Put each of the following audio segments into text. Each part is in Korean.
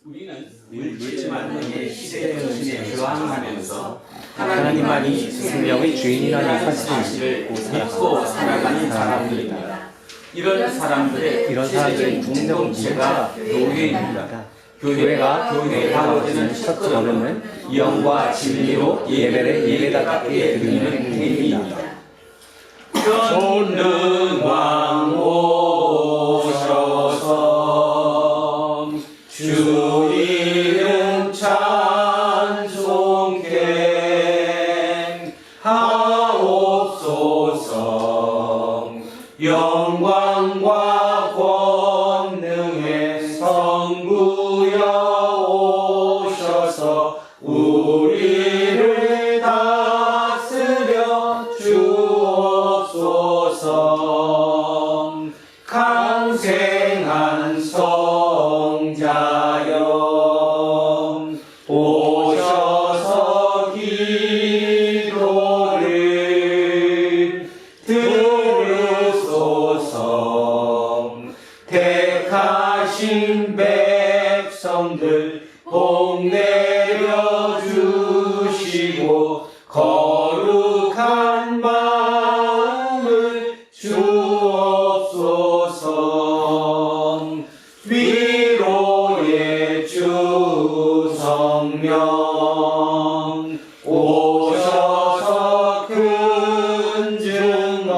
우리는 물질만의 시대의 정신에 저항하면서 하나님만이 생명의 주인이라는 사실을 믿고 살아가는 사람들입니다. 이런 사람들의 공동체가 교회입니다. 교회가 교회다워지는 첫 걸음은 영과 진리로 예배를 예배답게 드리는 행위입니다. 전능왕 오셔서 주 이름 찬송케 하옵소서. 영광과 권능의 성부여 오셔서 우리를 다스려 주옵소서. 강생한 성자여 오셔서 기도를 들으소서. 택하신 백성들 복 내려 주시고 거룩한 마음을 주옵소서. 위로의 주 성령 오셔서 큰 증거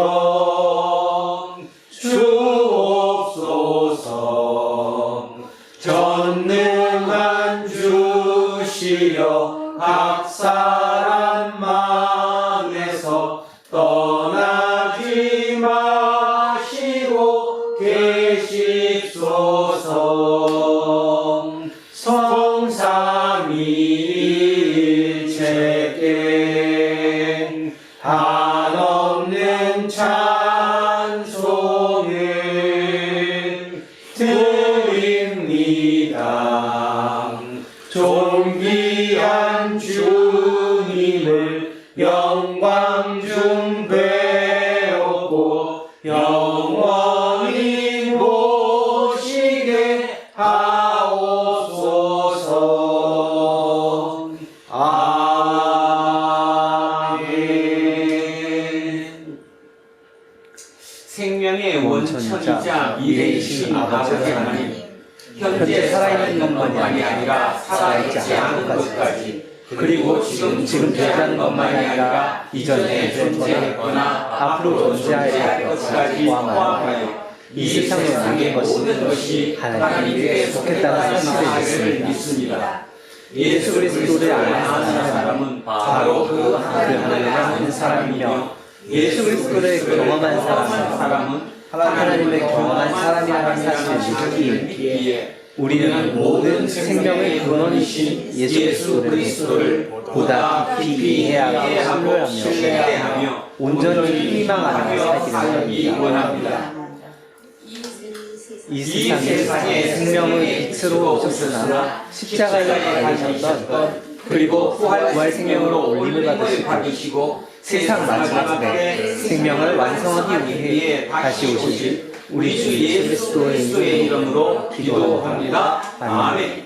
주옵소서. 전능한 주시여 각 사람 맘에서 떠나지 마시고 계십소서. 성삼위일체께 한없는 찬송을 드립니다. 존귀한 주님을 영광 중 배웠고 영원히 모시게 하옵소서. 아멘. 생명의 원천이자 미래이신 아버지 하나님, 현재 살아있는 것만이 아니라 살아있지 않은 것까지, 그리고 지금 되지 것만이 아니라 이전에 존재했거나 앞으로 존재할 것까지 포함하여 이 세상의 모든 것이 하나님께 속했다는 사실을 믿습니다. 예수 그리스도를 아는 사람은 바로 그 하나님을 아는 사람이며, 예수 그리스도를 경험한 사람은 하나님을 경험한 사람이라는 사실을 믿기에 우리는 모든 생명의 근원이신 예수 그리스도를 보다 깊이 이해하고 신뢰하며 온전히 희망하며 살기를 원합니다. 이 세상에 생명의 빛으로 오셨으나 십자가를 달리셨던, 그리고 부활 생명으로 올림을 받으시고 세상 마지막 때 생명을 완성하기 위해 다시 오실 우리 주 예수 그리스도의 이름으로 기도합니다. 아멘.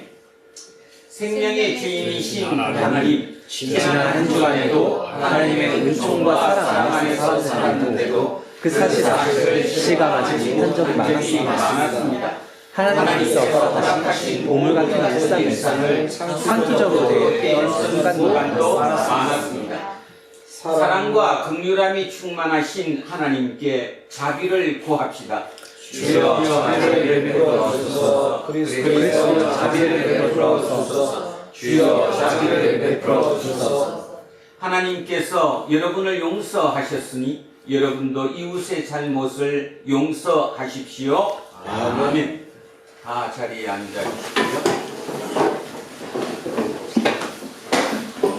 생명의 주인이신 하나님, 지난 한 주간에도 하나님의 은총과 사랑 안에서 살았는데도 그 사실을 실감하지 못한 적이 많았습니다. 하나님께서 허락하신 보물 같은 일상을 상투적으로 되었던 순간도 많았습니다. 사랑과 긍휼함이 충만하신 하나님께 자비를 구합시다. 주여 자비를 베풀어 주소서. 자비를 베풀어 주소서. 주여 자비를 베풀어 주소서. 하나님께서 여러분을 용서하셨으니 여러분도 이웃의 잘못을 용서하십시오. 아멘. 다 자리에 앉아주시고요.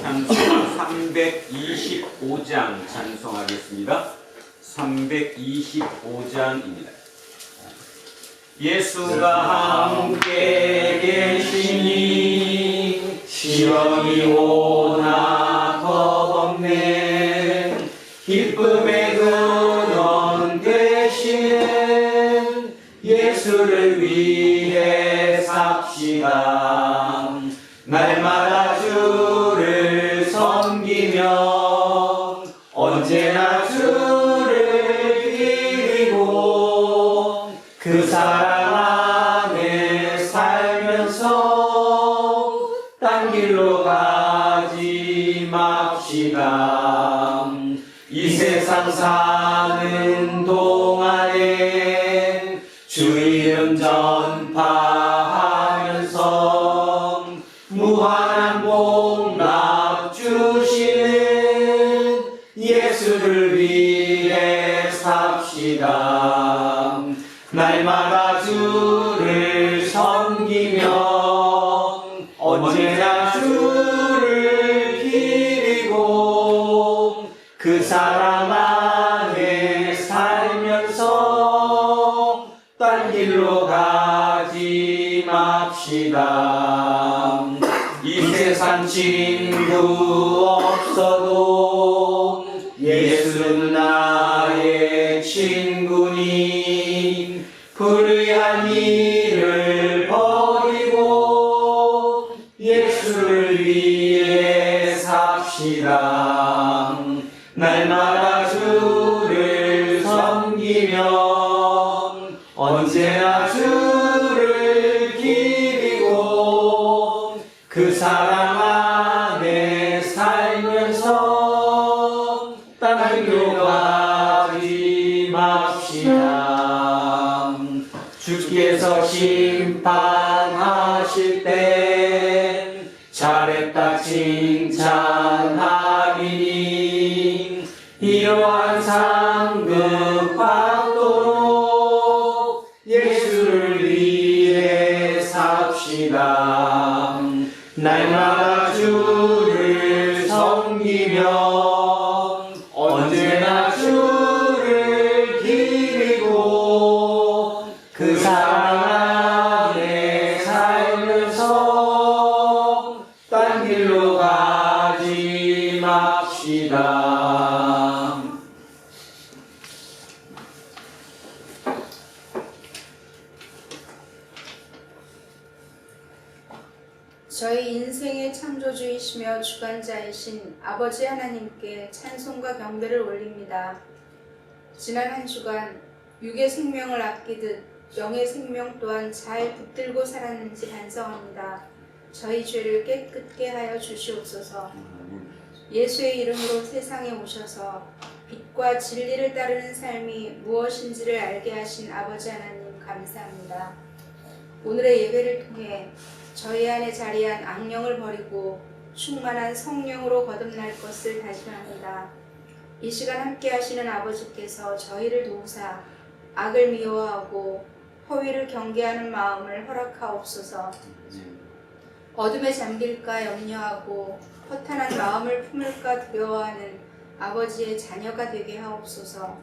찬송 325장 찬송하겠습니다. 325장입니다. 예수가 함께 계시니 시험이 오나 겁없네. 기쁨의 근원 되시는 예수를 위해 삽시다. 맙시다. 이 세상 사는 동안에 주 이름 전파하면서 무한한 복락 주시는 예수를 위해 삽시다. 날마다 주를 섬기며 언제나 주를 기리고 그 사랑 안에 살면서 딴 길로 가지 맙시다. 이 세상 친구 없어도 예수는 나의 친구니 불의한 일을 버리고 예수를 위해 삽시다. 날마다 주를 섬기며 언제나 주를 기리고 그 사랑 안에 살면서 딴 길로 가지 맙시다. 주께서 심판하실 때 잘했다 칭찬하리니 이러한 상급 받도록 예수를 위해 삽시다. 날마다 주를 섬기며 언제나 주를 기리고 그 사랑 안에 살면서 딴 길로 가지 맙시다. 저희 인생의 창조주이시며 주관자이신 아버지 하나님께 찬송과 경배를 올립니다. 지난 한 주간 육의 생명을 아끼듯 영의 생명 또한 잘 붙들고 살았는지 반성합니다. 저희 죄를 깨끗게 하여 주시옵소서. 예수의 이름으로 세상에 오셔서 빛과 진리를 따르는 삶이 무엇인지를 알게 하신 아버지 하나님 감사합니다. 오늘의 예배를 통해 저희 안에 자리한 악령을 버리고 충만한 성령으로 거듭날 것을 다짐합니다. 이 시간 함께 하시는 아버지께서 저희를 도우사 악을 미워하고 허위를 경계하는 마음을 허락하옵소서. 어둠에 잠길까 염려하고 허탄한 마음을 품을까 두려워하는 아버지의 자녀가 되게 하옵소서.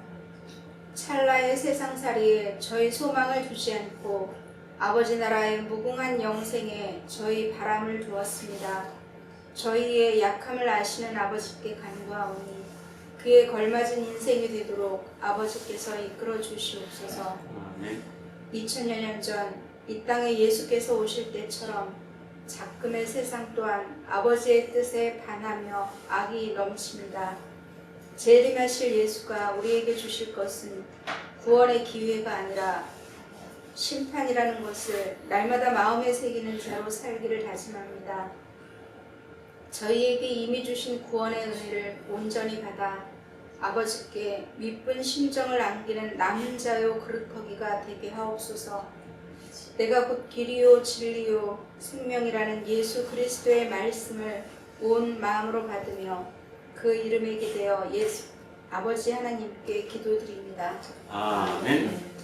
찰나의 세상살이에 저희 소망을 두지 않고 아버지 나라의 무궁한 영생에 저희 바람을 두었습니다. 저희의 약함을 아시는 아버지께 간구하오니 그에 걸맞은 인생이 되도록 아버지께서 이끌어 주시옵소서. 2000여 년 전 이 땅에 예수께서 오실 때처럼 작금의 세상 또한 아버지의 뜻에 반하며 악이 넘칩니다. 재림하실 예수가 우리에게 주실 것은 구원의 기회가 아니라 심판이라는 것을 날마다 마음에 새기는 자로 살기를 다짐합니다. 저희에게 이미 주신 구원의 은혜를 온전히 받아 아버지께 미쁜 심정을 안기는 남은 자요 그릇터기가 되게 하옵소서. 내가 곧 길이요 진리요 생명이라는 예수 그리스도의 말씀을 온 마음으로 받으며 그 이름에 기대어 예수 아버지 하나님께 기도드립니다. 아멘.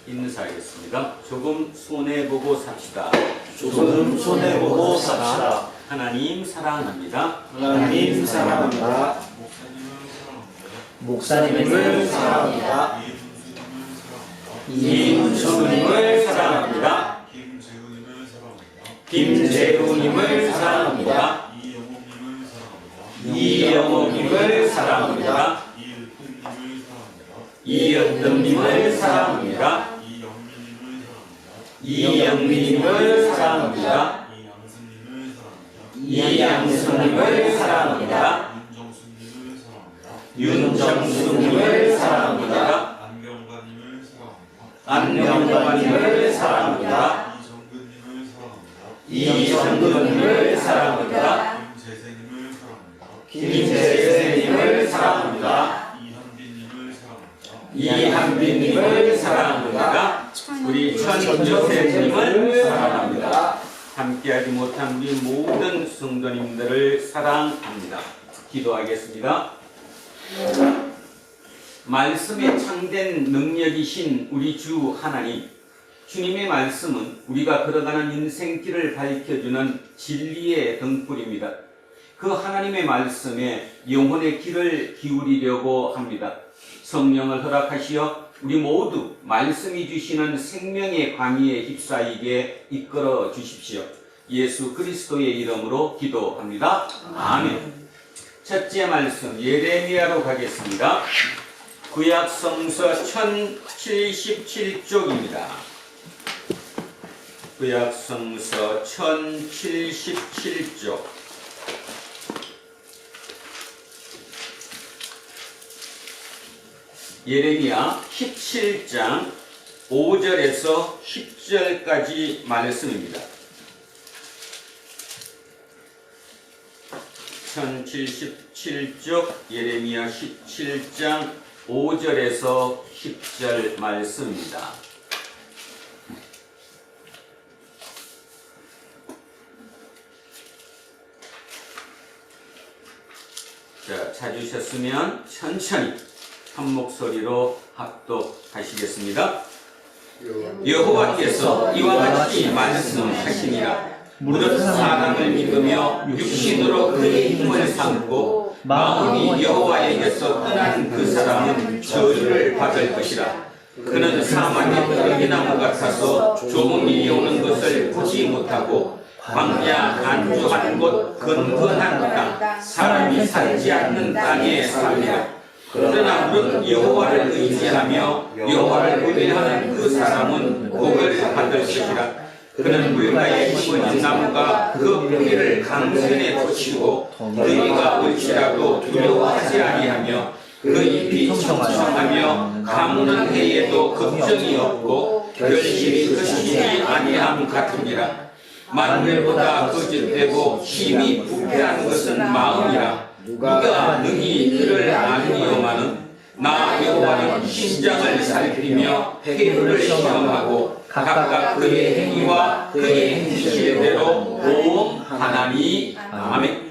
인사하겠습니다. 조금 손해보고 삽시다. 조금 손해보고 삽시다. 하나님 사랑합니다. 하나님 사랑합니다. 목사님을 사랑합니다. 이문수님을 사랑합니다. 김재훈님을 사랑합니다. 이영호님을 사랑합니다. 이은뜸님을 사랑합니다. 이영민님을 사랑합니다. 이양수님을 사랑합니다. 윤정수님을 사랑합니다. 안명관님을 사랑합니다. 이정근님을 사랑합니다. 김재세님을 사랑합니다. 이한빈님을 사랑합니다. 우리 천조세님을 사랑합니다. 함께하지 못한 우리 모든 성도님들을 사랑합니다. 기도하겠습니다. 말씀에 창된 능력이신 우리 주 하나님, 주님의 말씀은 우리가 걸어가는 인생길을 밝혀주는 진리의 등불입니다. 그 하나님의 말씀에 영혼의 귀를 기울이려고 합니다. 성령을 허락하시어 우리 모두 말씀이 주시는 생명의 광희에 휩싸이게 이끌어 주십시오. 예수 그리스도의 이름으로 기도합니다. 아멘. 첫째 말씀 예레미야로 가겠습니다. 구약 성서 1077쪽입니다. 구약 성서 1077쪽. 예레미야 17장 5절에서 10절까지 말씀입니다. 1077쪽 예레미야 17장 5절에서 10절 말씀입니다. 자, 찾으셨으면 천천히 한 목소리로 합독하시겠습니다. 여호와께서 이와 같이 말씀하시니라. 무릇 사람을 믿으며 육신으로 그의 힘을 삼고 마음이 여호와에게서 떠난 그 사람은 저주를 받을 것이라. 그는 사막의 떨기나무 같아서 조문이 오는 것을 보지 못하고 광야 안주한 곳 건건한 땅 사람이 살지 않는 땅에 살리라. 그러나 무릇 여호와를 의지하며 여호와를 의뢰하는 그 사람은 복을 받을 것이라. 그는 물가에 심어진 나무가 그 뿌리를 강선에 꽂히고 더위가 올지라도 두려워하지 아니하며 그 잎이 청청하며 가무는 해에도 걱정이 없고 결실이 거시지 아니함 같으니라. 만물보다 거짓되고 힘이 부패한 것은 마음이라. 누가 능히 그를 아니오마는 나 여호와는 심장을 살피며 폐를 시험하고 각각 그의 행위와 그의 행실대로 보험하나니. 아멘.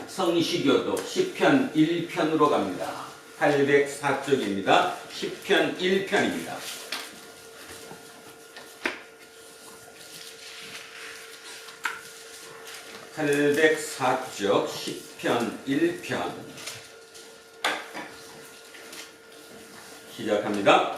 성시교도 시편 1편으로 갑니다. 804쪽입니다. 시편 1편입니다. (804쪽) 시편 1편 시작합니다.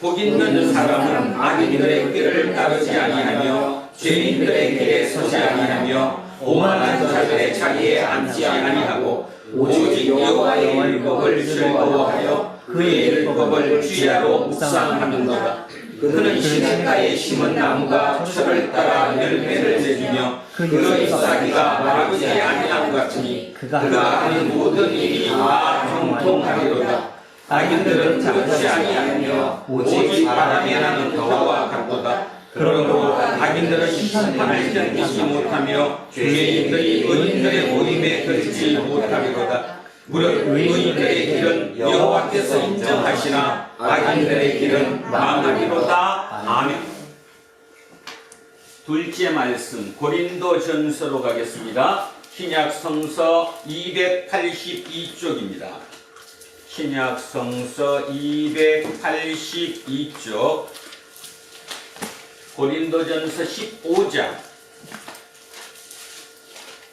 복 있는 사람은 악인들의 길을 따르지 아니하며 죄인들의 길에 서지 아니하며 오만한 자들의 자리에 앉지 아니하고 오직 여호와의 율법을 즐거워하여 그의 율법을 주야로 묵상하는도다. 그는 시냇가에 심은 나무가 철을 따라 열매를 맺으며 그 잎사귀가 마르지 아니함 같으니 그가 하는 모든 일이 다 형통하리로다. 악인들은 그렇지 아니하며 오직 바람에 나는 더와 같도다. 그러므로 악인들은 심판을 견디지 못하며 죄인들이 의인들의 모임에 들지 못하리로다. 무릇 의인들의 길은 여호와께서 인정하시나 악인들의 길은 망하리로다. 아멘. 둘째 말씀 고린도전서로 가겠습니다. 신약 성서 282쪽입니다. 신약 성서 282쪽 고린도전서 15장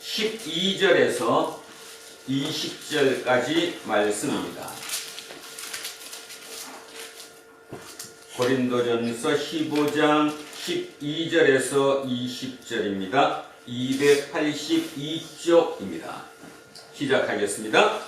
12절에서 20절까지 말씀입니다. 고린도전서 15장 12절에서 20절입니다. 282쪽입니다. 시작하겠습니다.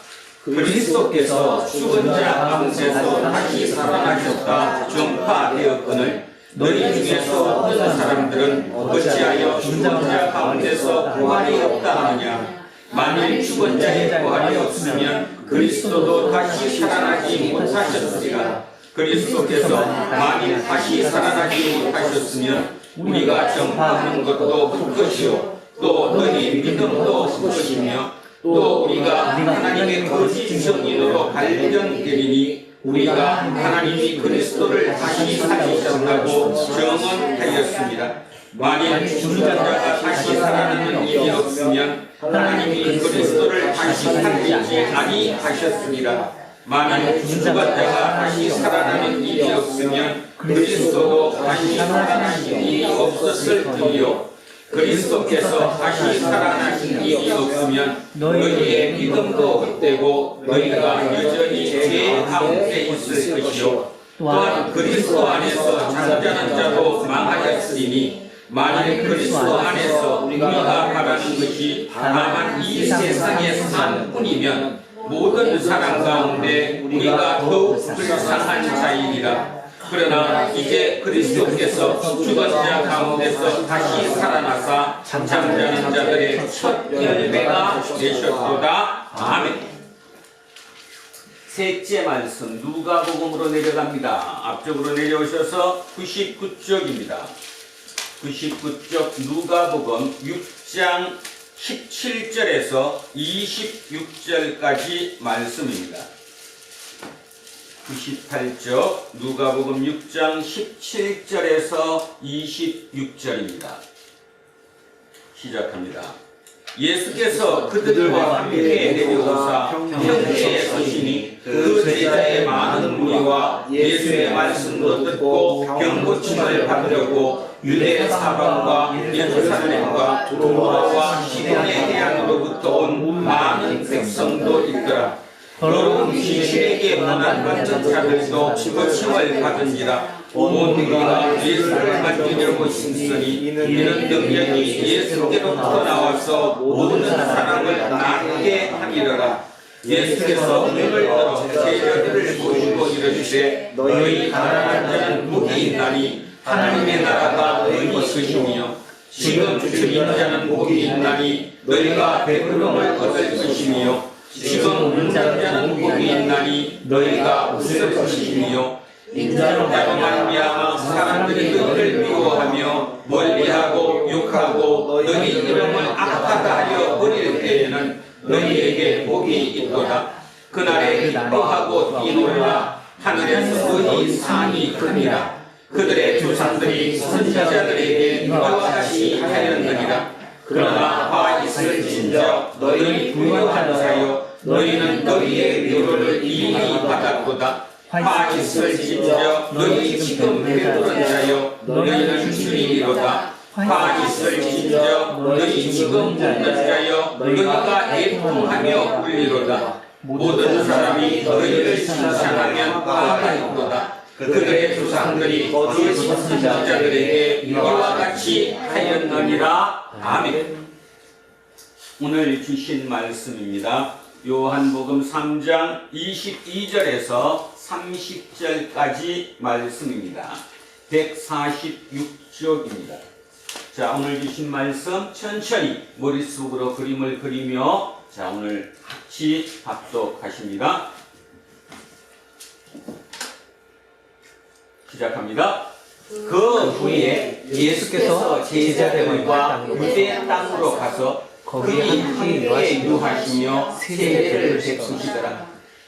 그리스도께서 죽은 자 가운데서 다시 살아나셨다 전파되었거늘 너희 중에서 어떤 사람들은 어찌하여 죽은 자 가운데서 부활이 없다 하느냐. 만일 죽은 자의 부활이 없으면 그리스도도 다시 살아나지 못하셨으리라. 그리스도께서 만일 다시 살아나지 못하셨으면 우리가 전파하는 것도 헛것이요 또 너희 믿음도 헛것이며 또 우리가 하나님의 거짓 증인으로 발견되리니 우리가 하나님이 그리스도를 다시 살리셨다고 증언하였습니다. 만일 죽은 자가 다시 살아나는 일이 없으면 하나님이 그리스도를 다시 살리지 아니하셨으리라. 만일 죽은 자가 다시 살아나는 일이 없으면 그리스도도 다시 살아나신 일이 없었을 터이요. 그리스도께서 다시 살아나신 일이 없으면 너희의 믿음도 헛되고 너희가 여전히 죄 가운데 있을 것이요. 또한 그리스도 안에서 잠자는 자도 망하였으니 만일 그리스도 안에서 우리가 바라는 것이 다만 이 세상의 삶뿐이면 모든 사람 가운데 우리가 더욱 불쌍한 자이니라. 그러나 이제 그리스도께서 죽은 자 가운데서 다시 살아나사 잠자는 자들의 첫 열매가 되셨도다. 아멘. 셋째 말씀 누가복음으로 내려갑니다. 앞쪽으로 내려오셔서 99쪽입니다. 99쪽 누가복음 6장 17절에서 26절까지 말씀입니다. 98쪽 누가복음 6장 17절에서 26절입니다. 시작합니다. 예수께서 그들과 함께 내려오사 평지에 서시니 그 제자의 많은 무리와 예수의 말씀도 듣고 병고침을 받으려고 유대 사방과 예루살렘과 도로와 시돈의 해안으로부터 온 많은 백성도 있더라. 더러운 귀신에게 문안받는 자들도 고침을 받은지라. 온 무리가 예수를 만지려고 힘쓰니 이는 능력이 예수께로부터 나와서 모든 사람을 낫게 하리라. 예수께서 눈을 들어 제자들을 보시고 이르시되 너희 가난한 자는 복이 있나니 하나님의 나라가 너희 것이며 지금 주인 자는 복이 있나니 너희가 배부름을 얻을 것이며 지금 울는 자는 복이 있나니 너희가 웃을 것이며 인자로 말미암아 사람들이 너희를 미워하며 멀리하고 욕하고 너희 이름을 악하다 하여 버릴 때에는 너희에게 복이 있도다. 그날에 기뻐하고 뛰놀라. 하늘에서 너희 상이 크니라. 그들의 조상들이 선지자들에게 이와 같이 하였느니라. 그러나 화 있을진저 너희 부유한 자여 너희는 너희의 위로를 이미 받았도다. 화 있을진저 너희 지금 배부른 자여 너희는 주님이로다. 화 있을진저 너희 지금 묻는 자여 너희가 애통하며 울리로다. 모든 사람이 너희를 칭찬하면 화가 있도다. 그들의 조상들이 거짓 선지자들에게 이와 같이 하였느니라. 아멘. 오늘 주신 말씀입니다. 요한복음 3장 22절에서 30절까지 말씀입니다. 146쪽입니다. 자, 오늘 주신 말씀 천천히 머릿속으로 그림을 그리며 자, 오늘 같이 합독하십니다. 시작합니다. 그 후에 예수께서 제자들과 유대 땅으로 가서 거기 함께 유하시며 세례를 베푸시더라.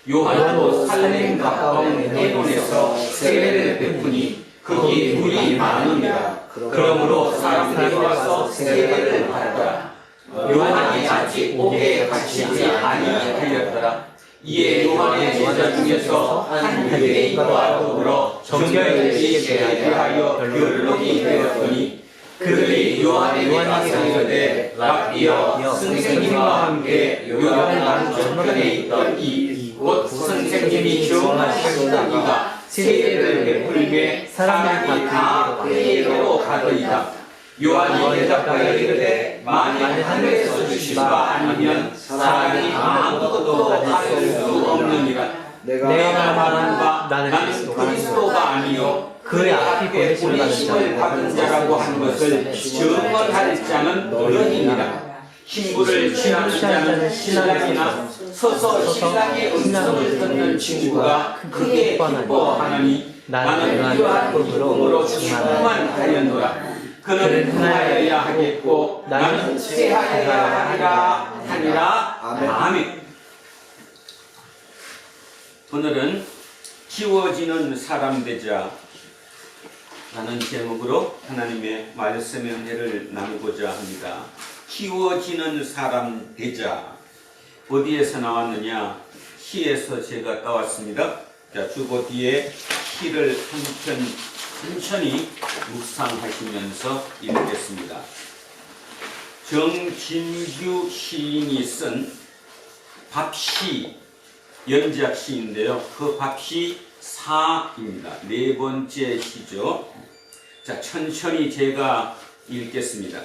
요한도 살렘 가까운 에논에서 세례를 베푸니 거기 물이 많으니라. 그러므로 사람들이 와서 세례를 받더라. 요한이 아직 옥에 갇히지 아니하였더라. 이에 요한의 제자 중에서 한 유대인과 더불어 정결제에 대하여 변론이 되었더니 그들이 요한에게 가서 이르되 랍비여 선생님과 함께 요단 저편에 있던 이 곧 선생님이 정하셨던 이가 세례를 베풀게 사람들이 다 그에게로 가더이다. 요한이 대답하여 이르되 만일 하늘에서 주신 바 아니면 사람이 아무것도 할 수 없느니라. 내가 말하는 바 나는 그리스도가 아니요 그의 앞에 보내심을 받은 자라고 한 것을 증언할 자는 너희니라. 신부를 취하는 자는 신랑이나 서서 신랑의 음성을 듣는 친구가 크게 기뻐하나니 나는 이러한 기쁨으로 충만하였노라. 그는 하여야 하겠고 나는 취하여야 하리라. 아멘. 오늘은 지워지는 사람 되자 라는 제목으로 하나님의 말씀의 은혜를 나누고자 합니다. 지워지는 사람 되자. 어디에서 나왔느냐? 시에서 제가 따왔습니다. 자, 주보 뒤에 시를 천천히 묵상하시면서 읽겠습니다. 정진규 시인이 쓴 밥시 연작시인데요. 그 밥시 4입니다. 네 번째 시죠. 자, 천천히 제가 읽겠습니다.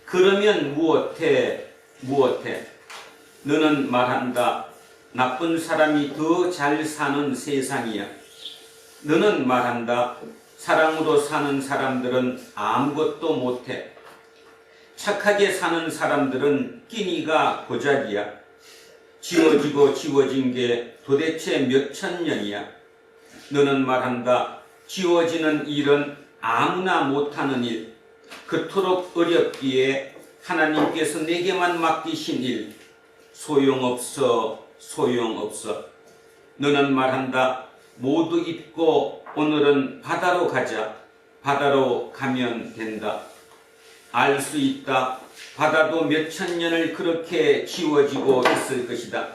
그러면 무엇해? 너는 말한다. 나쁜 사람이 더 잘 사는 세상이야. 너는 말한다. 사랑으로 사는 사람들은 아무것도 못해. 착하게 사는 사람들은 끼니가 고작이야. 지워지고 지워진 게 도대체 몇 천 년이야. 너는 말한다. 지워지는 일은 아무나 못하는 일. 그토록 어렵기에 하나님께서 내게만 맡기신 일. 소용없어. 너는 말한다. 모두 입고 오늘은 바다로 가자. 바다로 가면 된다. 알 수 있다. 바다도 몇 천 년을 그렇게 지워지고 있을 것이다.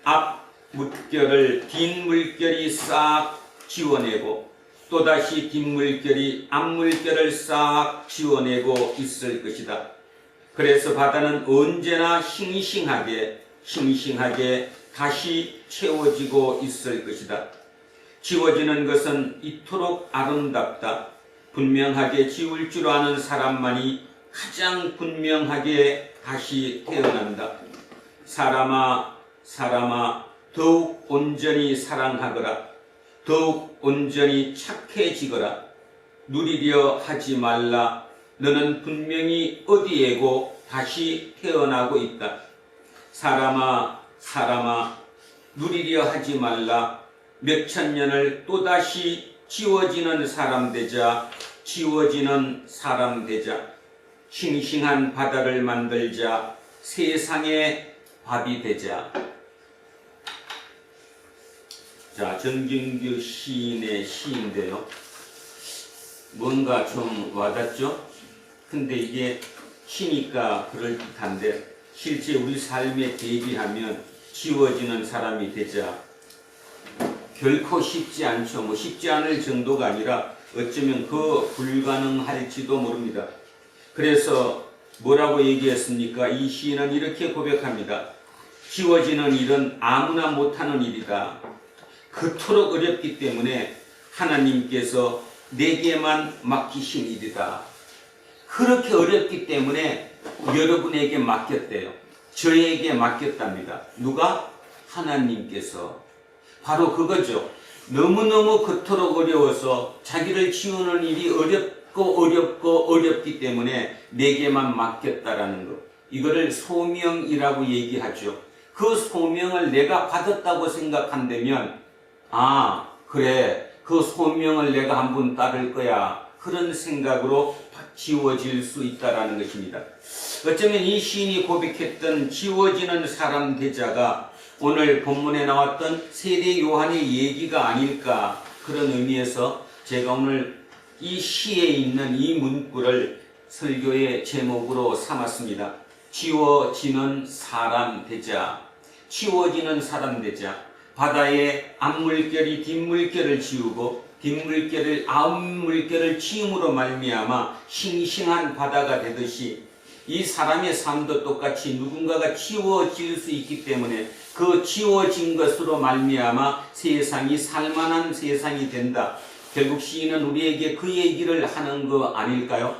앞 물결을 뒷 물결이 싹 지워내고 또다시 뒷 물결이 앞 물결을 싹 지워내고 있을 것이다. 그래서 바다는 언제나 싱싱하게 다시 채워지고 있을 것이다. 지워지는 것은 이토록 아름답다. 분명하게 지울 줄 아는 사람만이 가장 분명하게 다시 태어난다. 사람아, 더욱 온전히 사랑하거라. 더욱 온전히 착해지거라. 누리려 하지 말라. 너는 분명히 어디에고 다시 태어나고 있다. 사람아, 누리려 하지 말라. 몇 천 년을 또다시 지워지는 사람 되자. 싱싱한 바다를 만들자. 세상의 밥이 되자. 자, 정진규 시인의 시인데요. 뭔가 좀 와닿죠? 근데 이게 시니까 그럴듯한데 실제 우리 삶에 대비하면 지워지는 사람이 되자. 결코 쉽지 않죠. 쉽지 않을 정도가 아니라 어쩌면 그 불가능할지도 모릅니다. 그래서 뭐라고 얘기했습니까? 이 시인은 이렇게 고백합니다. 지워지는 일은 아무나 못하는 일이다. 그토록 어렵기 때문에 하나님께서 내게만 맡기신 일이다. 그렇게 어렵기 때문에 여러분에게 맡겼대요. 저에게 맡겼답니다. 누가? 하나님께서. 바로 그거죠. 너무너무 그토록 어려워서 자기를 지우는 일이 어렵기 때문에 내게만 맡겼다라는 것. 이거를 소명이라고 얘기하죠. 그 소명을 내가 받았다고 생각한다면 그래, 그 소명을 내가 한번 따를 거야. 그런 생각으로 지워질 수 있다라는 것입니다. 어쩌면 이 시인이 고백했던 지워지는 사람 되자가 오늘 본문에 나왔던 세례 요한의 얘기가 아닐까, 그런 의미에서 제가 오늘 이 시에 있는 이 문구를 설교의 제목으로 삼았습니다. 지워지는 사람 되자. 바다의 앞물결이 뒷물결을 지우고 뒷물결을 앞물결을 지음으로 말미암아 싱싱한 바다가 되듯이 이 사람의 삶도 똑같이 누군가가 지워질 수 있기 때문에 그 지워진 것으로 말미암아 세상이 살만한 세상이 된다. 결국 시인은 우리에게 그 얘기를 하는 거 아닐까요?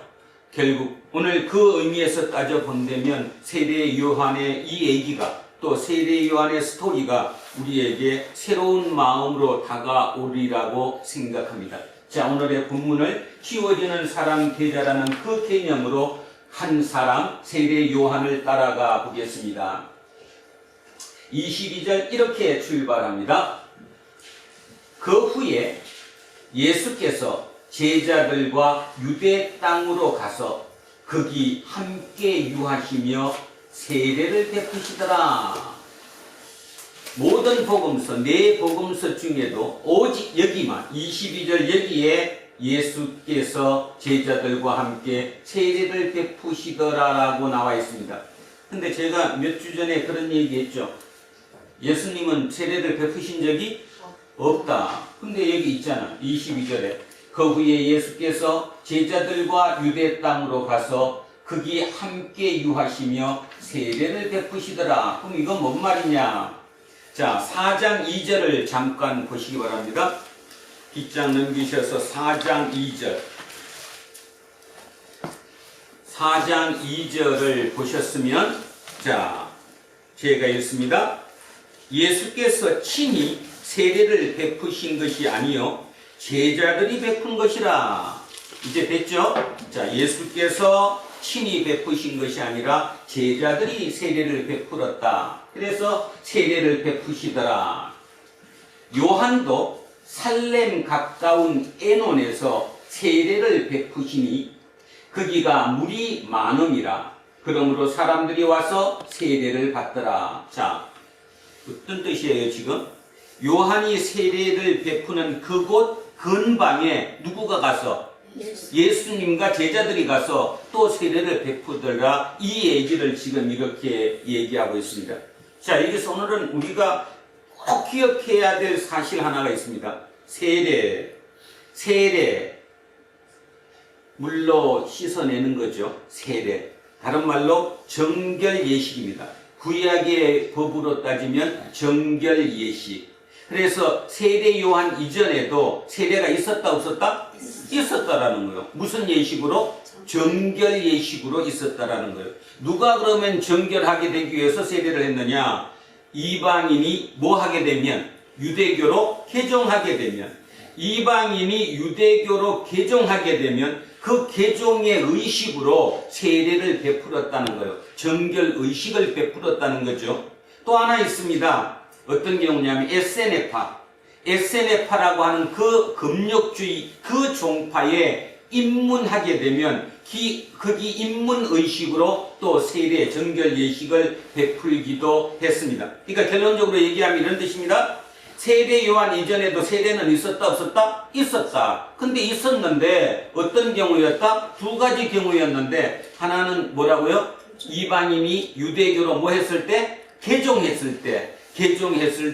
결국 오늘 그 의미에서 따져본다면 세례 요한의 이 얘기가, 또 세례 요한의 스토리가 우리에게 새로운 마음으로 다가오리라고 생각합니다. 자, 오늘의 본문을 지워지는 사람 되자라는 그 개념으로 한 사람 세례 요한을 따라가 보겠습니다. 22절 이렇게 출발합니다. 그 후에 예수께서 제자들과 유대 땅으로 가서 거기 함께 유하시며 세례를 베푸시더라. 모든 복음서, 네 복음서 중에도 오직 여기만 22절 여기에 예수께서 제자들과 함께 세례를 베푸시더라라고 나와 있습니다. 근데 제가 몇 주 전에 그런 얘기했죠. 예수님은 세례를 베푸신 적이 없다. 근데 여기 있잖아. 22절에 그 후에 예수께서 제자들과 유대 땅으로 가서 거기 함께 유하시며 세례를 베푸시더라. 그럼 이건 뭔 말이냐? 자, 4장 2절을 잠깐 보시기 바랍니다. 뒷장 넘기셔서 4장 2절. 4장 2절을 보셨으면, 자, 제가 읽습니다. 예수께서 친히 세례를 베푸신 것이 아니요 제자들이 베푼 것이라. 이제 됐죠? 자, 예수께서 친히 베푸신 것이 아니라 제자들이 세례를 베풀었다. 그래서 세례를 베푸시더라. 요한도 살렘 가까운 에논에서 세례를 베푸시니 거기가 물이 많음이라. 그러므로 사람들이 와서 세례를 받더라. 자, 어떤 뜻이에요 지금? 요한이 세례를 베푸는 그곳 근방에 누구가 가서? 예수님과 제자들이 가서 또 세례를 베푸더라. 이 얘기를 지금 이렇게 얘기하고 있습니다. 자, 여기서 오늘은 우리가 꼭 기억해야 될 사실 하나가 있습니다. 세례. 물로 씻어내는 거죠. 세례. 다른 말로 정결 예식입니다. 구약의 법으로 따지면 정결 예식. 그래서 세례 요한 이전에도 세례가 있었다 없었다? 있었다라는 거예요. 무슨 예식으로? 정결 예식으로 있었다라는 거예요. 누가 그러면 정결하게 되기 위해서 세례를 했느냐? 이방인이 뭐 하게 되면? 유대교로 개종하게 되면, 이방인이 유대교로 개종하게 되면 그 개종의 의식으로 세례를 베풀었다는 거예요. 정결 의식을 베풀었다는 거죠. 또 하나 있습니다. 어떤 경우냐면 에세네파라고 하는 그 금욕주의 그 종파에 입문하게 되면 거기 입문 의식으로 또 세례 정결 예식을 베풀기도 했습니다. 그러니까 결론적으로 얘기하면 이런 뜻입니다. 세례 요한 이전에도 세례는 있었다 없었다? 있었다. 근데 있었는데 어떤 경우였다? 두 가지 경우였는데, 하나는 뭐라고요? 이방인이 유대교로 뭐 했을 때? 개종했을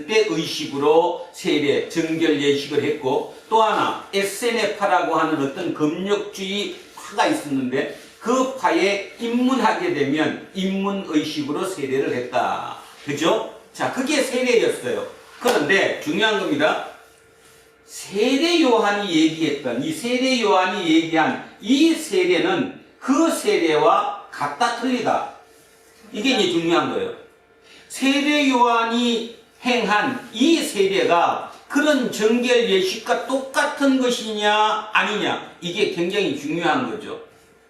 때 의식으로 세례 정결 예식을 했고, 또 하나 에세네파라고 하는 어떤 금욕주의 파가 있었는데 그 파에 입문하게 되면 입문 의식으로 세례를 했다. 그죠? 자, 그게 세례였어요. 그런데 중요한 겁니다. 세례 요한이 얘기했던 이 세례 요한이 얘기한 이 세례는 그 세례와 같다 틀리다. 이게 이제 중요한 거예요. 세례 요한이 행한 이 세례가 그런 정결 예식과 똑같은 것이냐 아니냐, 이게 굉장히 중요한 거죠.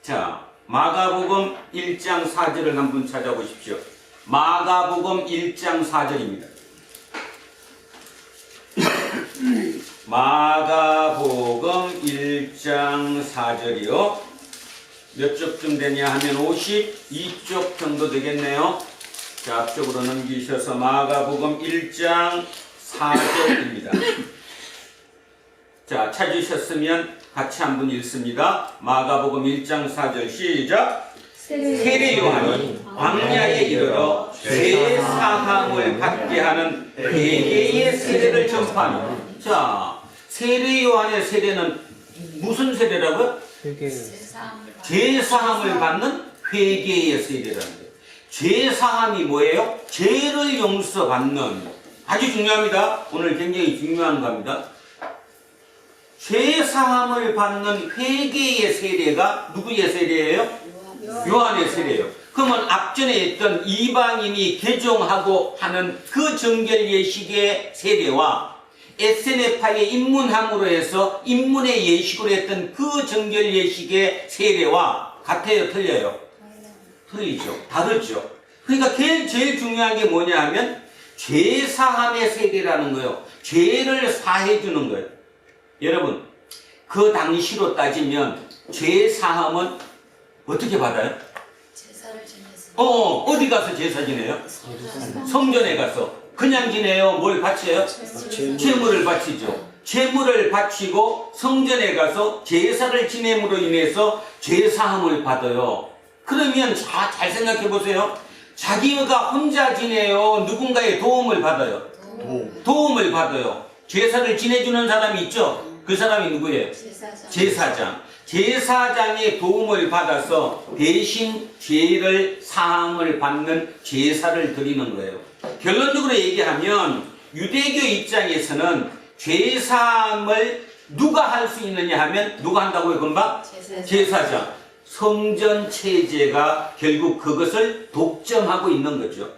자, 마가복음 1장 4절을 한번 찾아보십시오. 마가복음 1장 4절입니다. 마가복음 1장 4절이요. 몇 쪽쯤 되냐 하면 52쪽 정도 되겠네요. 자, 앞쪽으로 넘기셔서 마가복음 1장 4절입니다. 자, 찾으셨으면 같이 한번 읽습니다. 마가복음 1장 4절 시작. 세례 요한이 광야에 이르러 죄 사함을 받게 하는 회개의 세례를 전파하니. 자, 세례 요한의 세례는 무슨 세례라고요? 죄 사함을 받는 회개의 세례라는 거예요. 죄 사함이 뭐예요? 죄를 용서받는, 아주 중요합니다. 오늘 굉장히 중요한 겁니다. 죄 사함을 받는 회개의 세례가 누구의 세례예요? 요한의 세례예요. 그러면 앞전에 있던 이방인이 개종하고 하는 그 정결 예식의 세례와 에세네파에 입문함으로 해서 입문의 예식으로 했던 그 정결 예식의 세례와 같아요, 틀려요? 틀리죠. 다르죠. 그러니까 제일 중요한 게 뭐냐 하면 죄 사함의 세례라는 거예요. 죄를 사해 주는 거예요. 여러분, 그 당시로 따지면 죄 사함은 어떻게 받아요? 제사를 지내서 어디 가서 제사 지내요? 성전에 가서. 그냥 지내요? 뭘 바쳐요? 제물을 바치죠. 제물을 바치고 성전에 가서 제사를 지냄으로 인해서 죄 사함을 받아요. 그러면 잘 생각해 보세요. 자기가 혼자 지내요? 누군가의 도움을 받아요? 도움을 받아요. 제사를 지내주는 사람이 있죠? 그 사람이 누구예요? 제사장. 제사장의 도움을 받아서 대신 죄를 사함을 받는 제사를 드리는 거예요. 결론적으로 얘기하면 유대교 입장에서는 죄 사함을 누가 할 수 있느냐 하면 누가 한다고요? 금방? 제사장. 성전 체제가 결국 그것을 독점하고 있는 거죠.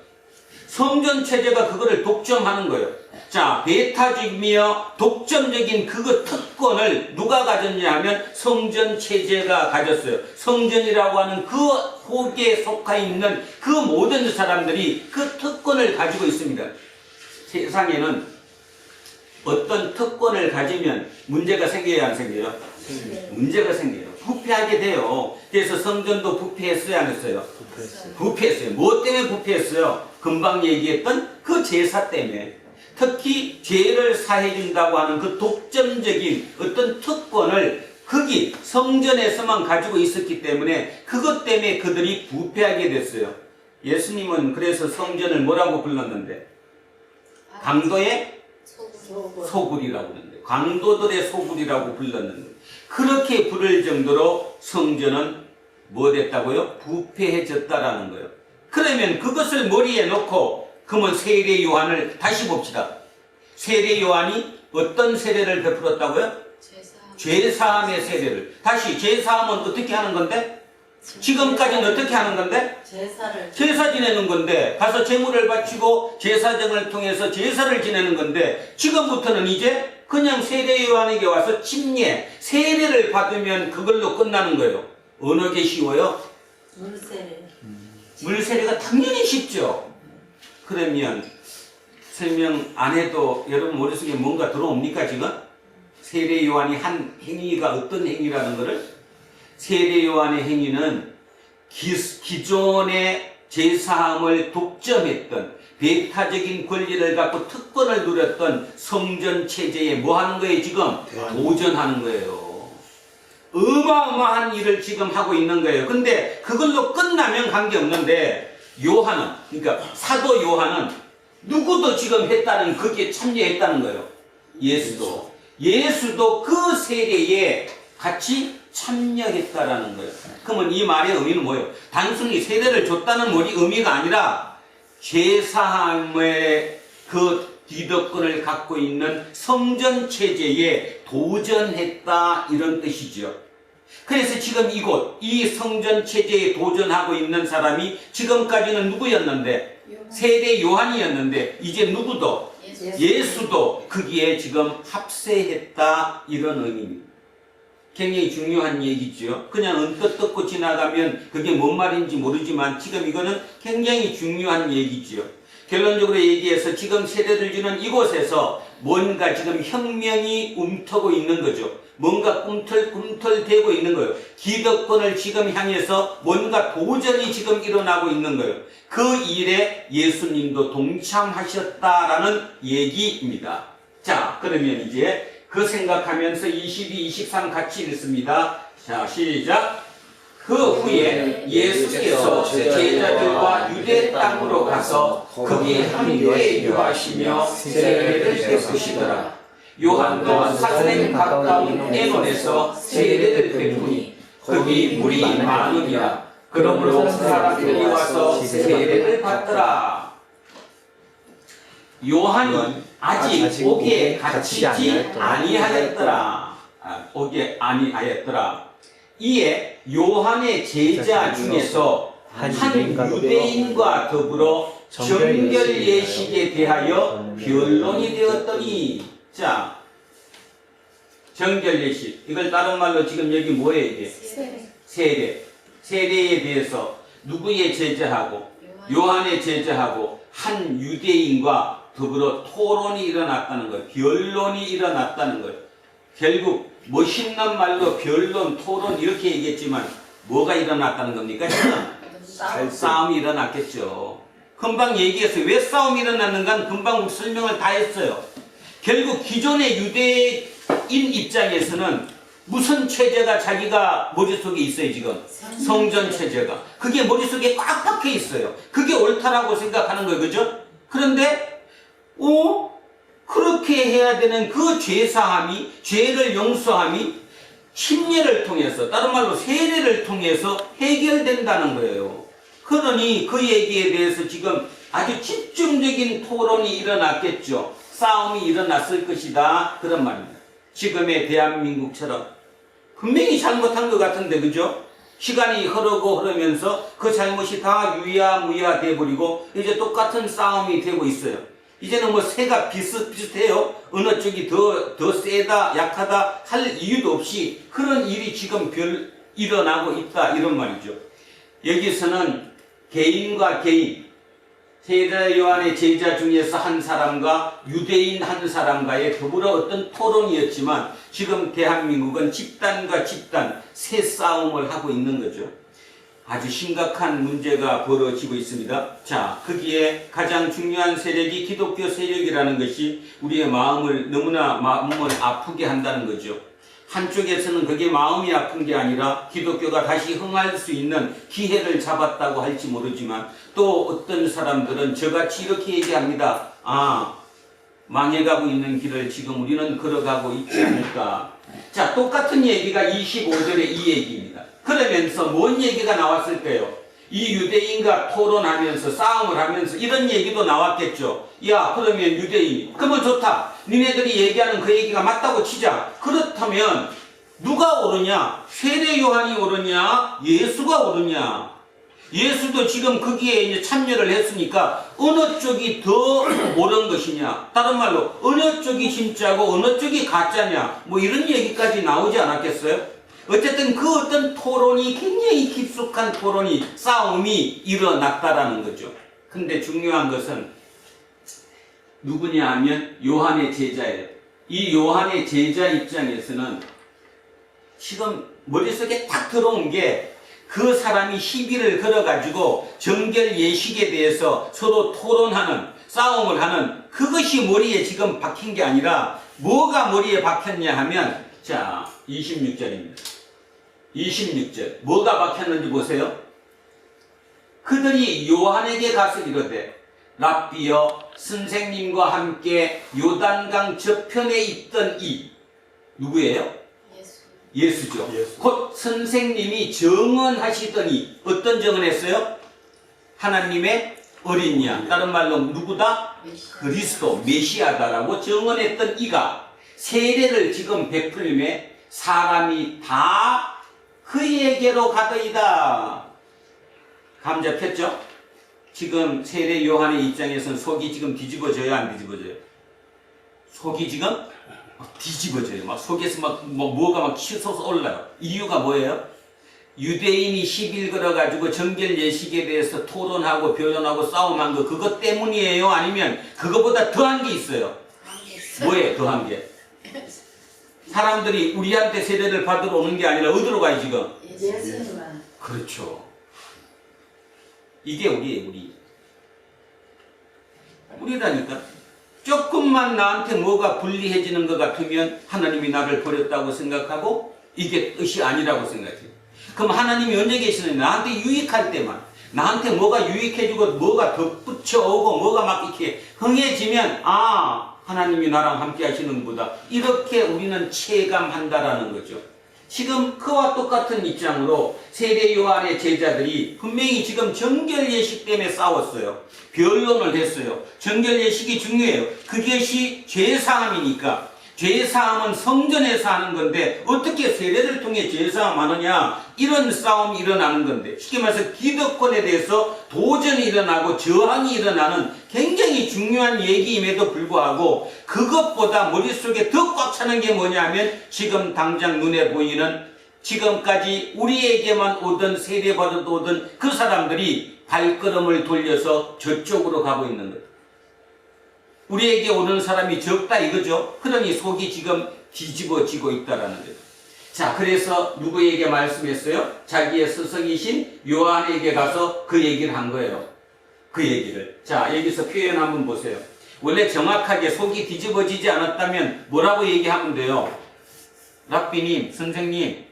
성전 체제가 그거를 독점하는 거예요. 자, 배타적이며 독점적인 그 특권을 누가 가졌냐 하면 성전 체제가 가졌어요. 성전이라고 하는 그 호기에 속해 있는 그 모든 사람들이 그 특권을 가지고 있습니다. 세상에는 어떤 특권을 가지면 문제가 생겨야 안 생겨요? 문제가 생겨요. 부패하게 돼요. 그래서 성전도 부패했어요, 안 했어요? 부패했어요. 뭐 때문에 부패했어요? 금방 얘기했던 그 제사 때문에. 특히 죄를 사해준다고 하는 그 독점적인 어떤 특권을 거기 성전에서만 가지고 있었기 때문에 그것 때문에 그들이 부패하게 됐어요. 예수님은 그래서 성전을 뭐라고 불렀는데? 강도의 소굴이라고 하는데, 강도들의 소굴이라고 불렀는데, 그렇게 부를 정도로 성전은 뭐 됐다고요? 부패해졌다라는 거예요. 그러면 그것을 머리에 놓고 그러면 세례 요한을 다시 봅시다. 세례 요한이 어떤 세례를 베풀었다고요? 죄사함의 세례를. 다시 죄사함은 어떻게 하는 건데? 지금까지는 어떻게 하는 건데? 제사 지내는 건데, 가서 제물을 바치고 제사장을 통해서 제사를 지내는 건데, 지금부터는 이제 그냥 세례 요한에게 와서 침례, 세례를 받으면 그걸로 끝나는 거예요. 어느 게 쉬워요? 물세례가 당연히 쉽죠. 그러면 설명 안 해도 여러분 머릿속에 뭔가 들어옵니까 지금? 세례 요한이 한 행위가 어떤 행위라는 것을? 세례 요한의 행위는 기존의 제사함을 독점했던 배타적인 권리를 갖고 특권을 누렸던 성전 체제에 뭐 하는 거예요 지금? 도전하는 거예요. 어마어마한 일을 지금 하고 있는 거예요. 근데 그걸로 끝나면 관계없는데 요한은, 그러니까 사도 요한은 누구도 지금 했다는, 거기에 참여했다는 거예요. 예수도 그 세례에 같이 참여했다라는 거예요. 그러면 이 말의 의미는 뭐예요? 단순히 세례를 줬다는 의미가 아니라 죄사함의 그 기득권을 갖고 있는 성전 체제에 도전했다 이런 뜻이죠. 그래서 지금 이곳 이 성전 체제에 도전하고 있는 사람이 지금까지는 누구였는데? 세례 요한이었는데 이제 누구도? 예수도 거기에 지금 합세했다 이런 의미입니다. 굉장히 중요한 얘기죠. 그냥 언뜻 듣고 지나가면 그게 뭔 말인지 모르지만 지금 이거는 굉장히 중요한 얘기죠. 결론적으로 얘기해서 지금 세례를 주는 이곳에서 뭔가 지금 혁명이 움트고 있는 거죠. 뭔가 꿈틀꿈틀대고 있는 거예요. 기득권을 지금 향해서 뭔가 도전이 지금 일어나고 있는 거예요. 그 일에 예수님도 동참하셨다라는 얘기입니다. 자, 그러면 이제 그 생각하면서 22, 23 같이 읽습니다. 자, 시작. 그 후에 예수께서 제자들과 유대 땅으로 가서 거기 함께 유하시며 세례를 베푸시더라. 요한도 사슬에 가까운 에논에서 세례를 베푸니 거기 물이 많으니라. 그러므로 사람들이 와서 세례를 받더라. 요한이 아직 옥에 갇히지 아니하였더라. 이에 요한의 제자 중에서 한 유대인과 더불어 정결 예식에 대하여 변론이 되었더니, 자, 정결 예식, 이걸 다른 말로 지금 여기 뭐예요 이게? 세례에 대해서 누구의 제자하고 요한의 제자하고 한 유대인과 더불어 토론이 일어났다는 거예요. 변론이 일어났다는 거예요. 결국 멋있는 말로 변론, 토론 이렇게 얘기했지만 뭐가 일어났다는 겁니까? 지금 싸움이 일어났겠죠. 금방 얘기했어요. 왜 싸움이 일어났는가 금방 설명을 다 했어요. 결국 기존의 유대인 입장에서는 무슨 체제가 자기가 머릿속에 있어요 지금? 성전 체제가. 그게 머릿속에 꽉 박혀 있어요. 그게 옳다라고 생각하는 거예요. 그죠? 그런데 그렇게 해야 되는 그 죄사함이, 죄를 용서함이 침례를 통해서, 다른 말로 세례를 통해서 해결된다는 거예요. 그러니 그 얘기에 대해서 지금 아주 집중적인 토론이 일어났겠죠. 싸움이 일어났을 것이다. 그런 말입니다. 지금의 대한민국처럼 분명히 잘못한 것 같은데, 그죠? 시간이 흐르면서 그 잘못이 다 유야무야 돼버리고 이제 똑같은 싸움이 되고 있어요. 이제는 뭐 세가 비슷비슷해요. 어느 쪽이 더 세다, 약하다 할 이유도 없이 그런 일이 지금 일어나고 있다. 이런 말이죠. 여기서는 개인과 개인, 세례 요한의 제자 중에서 한 사람과 유대인 한 사람과의 더불어 어떤 토론이었지만 지금 대한민국은 집단과 집단 새 싸움을 하고 있는 거죠. 아주 심각한 문제가 벌어지고 있습니다. 자, 거기에 가장 중요한 세력이 기독교 세력이라는 것이 우리의 마음을 너무나 마음을 아프게 한다는 거죠. 한쪽에서는 그게 마음이 아픈 게 아니라 기독교가 다시 흥할 수 있는 기회를 잡았다고 할지 모르지만 또 어떤 사람들은 저같이 이렇게 얘기합니다. 망해가고 있는 길을 지금 우리는 걸어가고 있지 않을까. 자, 똑같은 얘기가 25절에 이 얘기입니다. 그러면서 뭔 얘기가 나왔을까요? 이 유대인과 토론하면서 싸움을 하면서 이런 얘기도 나왔겠죠. 야, 그러면 유대인이 그러면 좋다. 니네들이 얘기하는 그 얘기가 맞다고 치자. 그렇다면 누가 옳으냐? 세례 요한이 옳으냐? 예수가 옳으냐? 예수도 지금 거기에 이제 참여를 했으니까 어느 쪽이 더 옳은 것이냐? 다른 말로 어느 쪽이 진짜고 어느 쪽이 가짜냐? 뭐 이런 얘기까지 나오지 않았겠어요? 어쨌든 그 어떤 토론이 굉장히 깊숙한 토론이, 싸움이 일어났다라는 거죠. 근데 중요한 것은 누구냐 하면 요한의 제자예요. 이 요한의 제자 입장에서는 지금 머릿속에 딱 들어온 게 그 사람이 시비를 걸어가지고 정결 예식에 대해서 서로 토론하는, 싸움을 하는 그것이 머리에 지금 박힌 게 아니라 뭐가 머리에 박혔냐 하면 자, 26절입니다. 26절. 뭐가 박혔는지 보세요. 그들이 요한에게 가서 이르되 랍비여, 선생님과 함께 요단강 저편에 있던 이 누구예요? 예수죠. 곧 선생님이 정언하시더니 어떤 정언했어요? 하나님의 어린 양, 다른 말로 누구다? 그리스도, 메시아다라고 정언했던 이가 세례를 지금 베풀림에 사람이 다 그에게로 가더이다. 감 잡혔죠? 지금 세례 요한의 입장에서는 속이 지금 뒤집어져요, 안 뒤집어져요? 속이 지금 뒤집어져요. 막 속에서 뭐가 막 치솟아 올라요. 이유가 뭐예요? 유대인이 시비를 걸어가지고 정결 예식에 대해서 토론하고 변론하고 싸움한 거 그것 때문이에요? 아니면 그거보다 더한 게 있어요? 뭐예요? 더한 게? 사람들이 우리한테 세례를 받으러 오는 게 아니라 어디로 가요 지금? 예수님만. 그렇죠. 이게 우리예요. 우리라니까. 조금만 나한테 뭐가 불리해지는 것 같으면 하나님이 나를 버렸다고 생각하고 이게 뜻이 아니라고 생각해요. 그럼 하나님이 언제 계시느냐? 나한테 유익할 때만, 나한테 뭐가 유익해지고 뭐가 덧붙여오고 뭐가 막 이렇게 흥해지면 하나님이 나랑 함께 하시는구나. 이렇게 우리는 체감한다라는 거죠. 지금 그와 똑같은 입장으로 세례 요한의 제자들이 분명히 지금 정결 예식 때문에 싸웠어요. 변론을 했어요. 정결 예식이 중요해요. 그것이 죄사함이니까. 죄사함은 성전에서 하는 건데 어떻게 세례를 통해 죄사함 하느냐, 이런 싸움이 일어나는 건데, 쉽게 말해서 기득권에 대해서 도전이 일어나고 저항이 일어나는 굉장히 중요한 얘기임에도 불구하고 그것보다 머릿속에 더 꽉 차는 게 뭐냐면 지금 당장 눈에 보이는 지금까지 우리에게만 오던 세례받아도 오던 그 사람들이 발걸음을 돌려서 저쪽으로 가고 있는 거예요. 우리에게 오는 사람이 적다 이거죠. 그러니 속이 지금 뒤집어지고 있다라는 거예요. 자, 그래서 누구에게 말씀했어요? 자기의 스승이신 요한에게 가서 그 얘기를 한 거예요. 그 얘기를. 자, 여기서 표현 한번 보세요. 원래 정확하게 속이 뒤집어지지 않았다면 뭐라고 얘기하면 돼요? 랍비님, 선생님,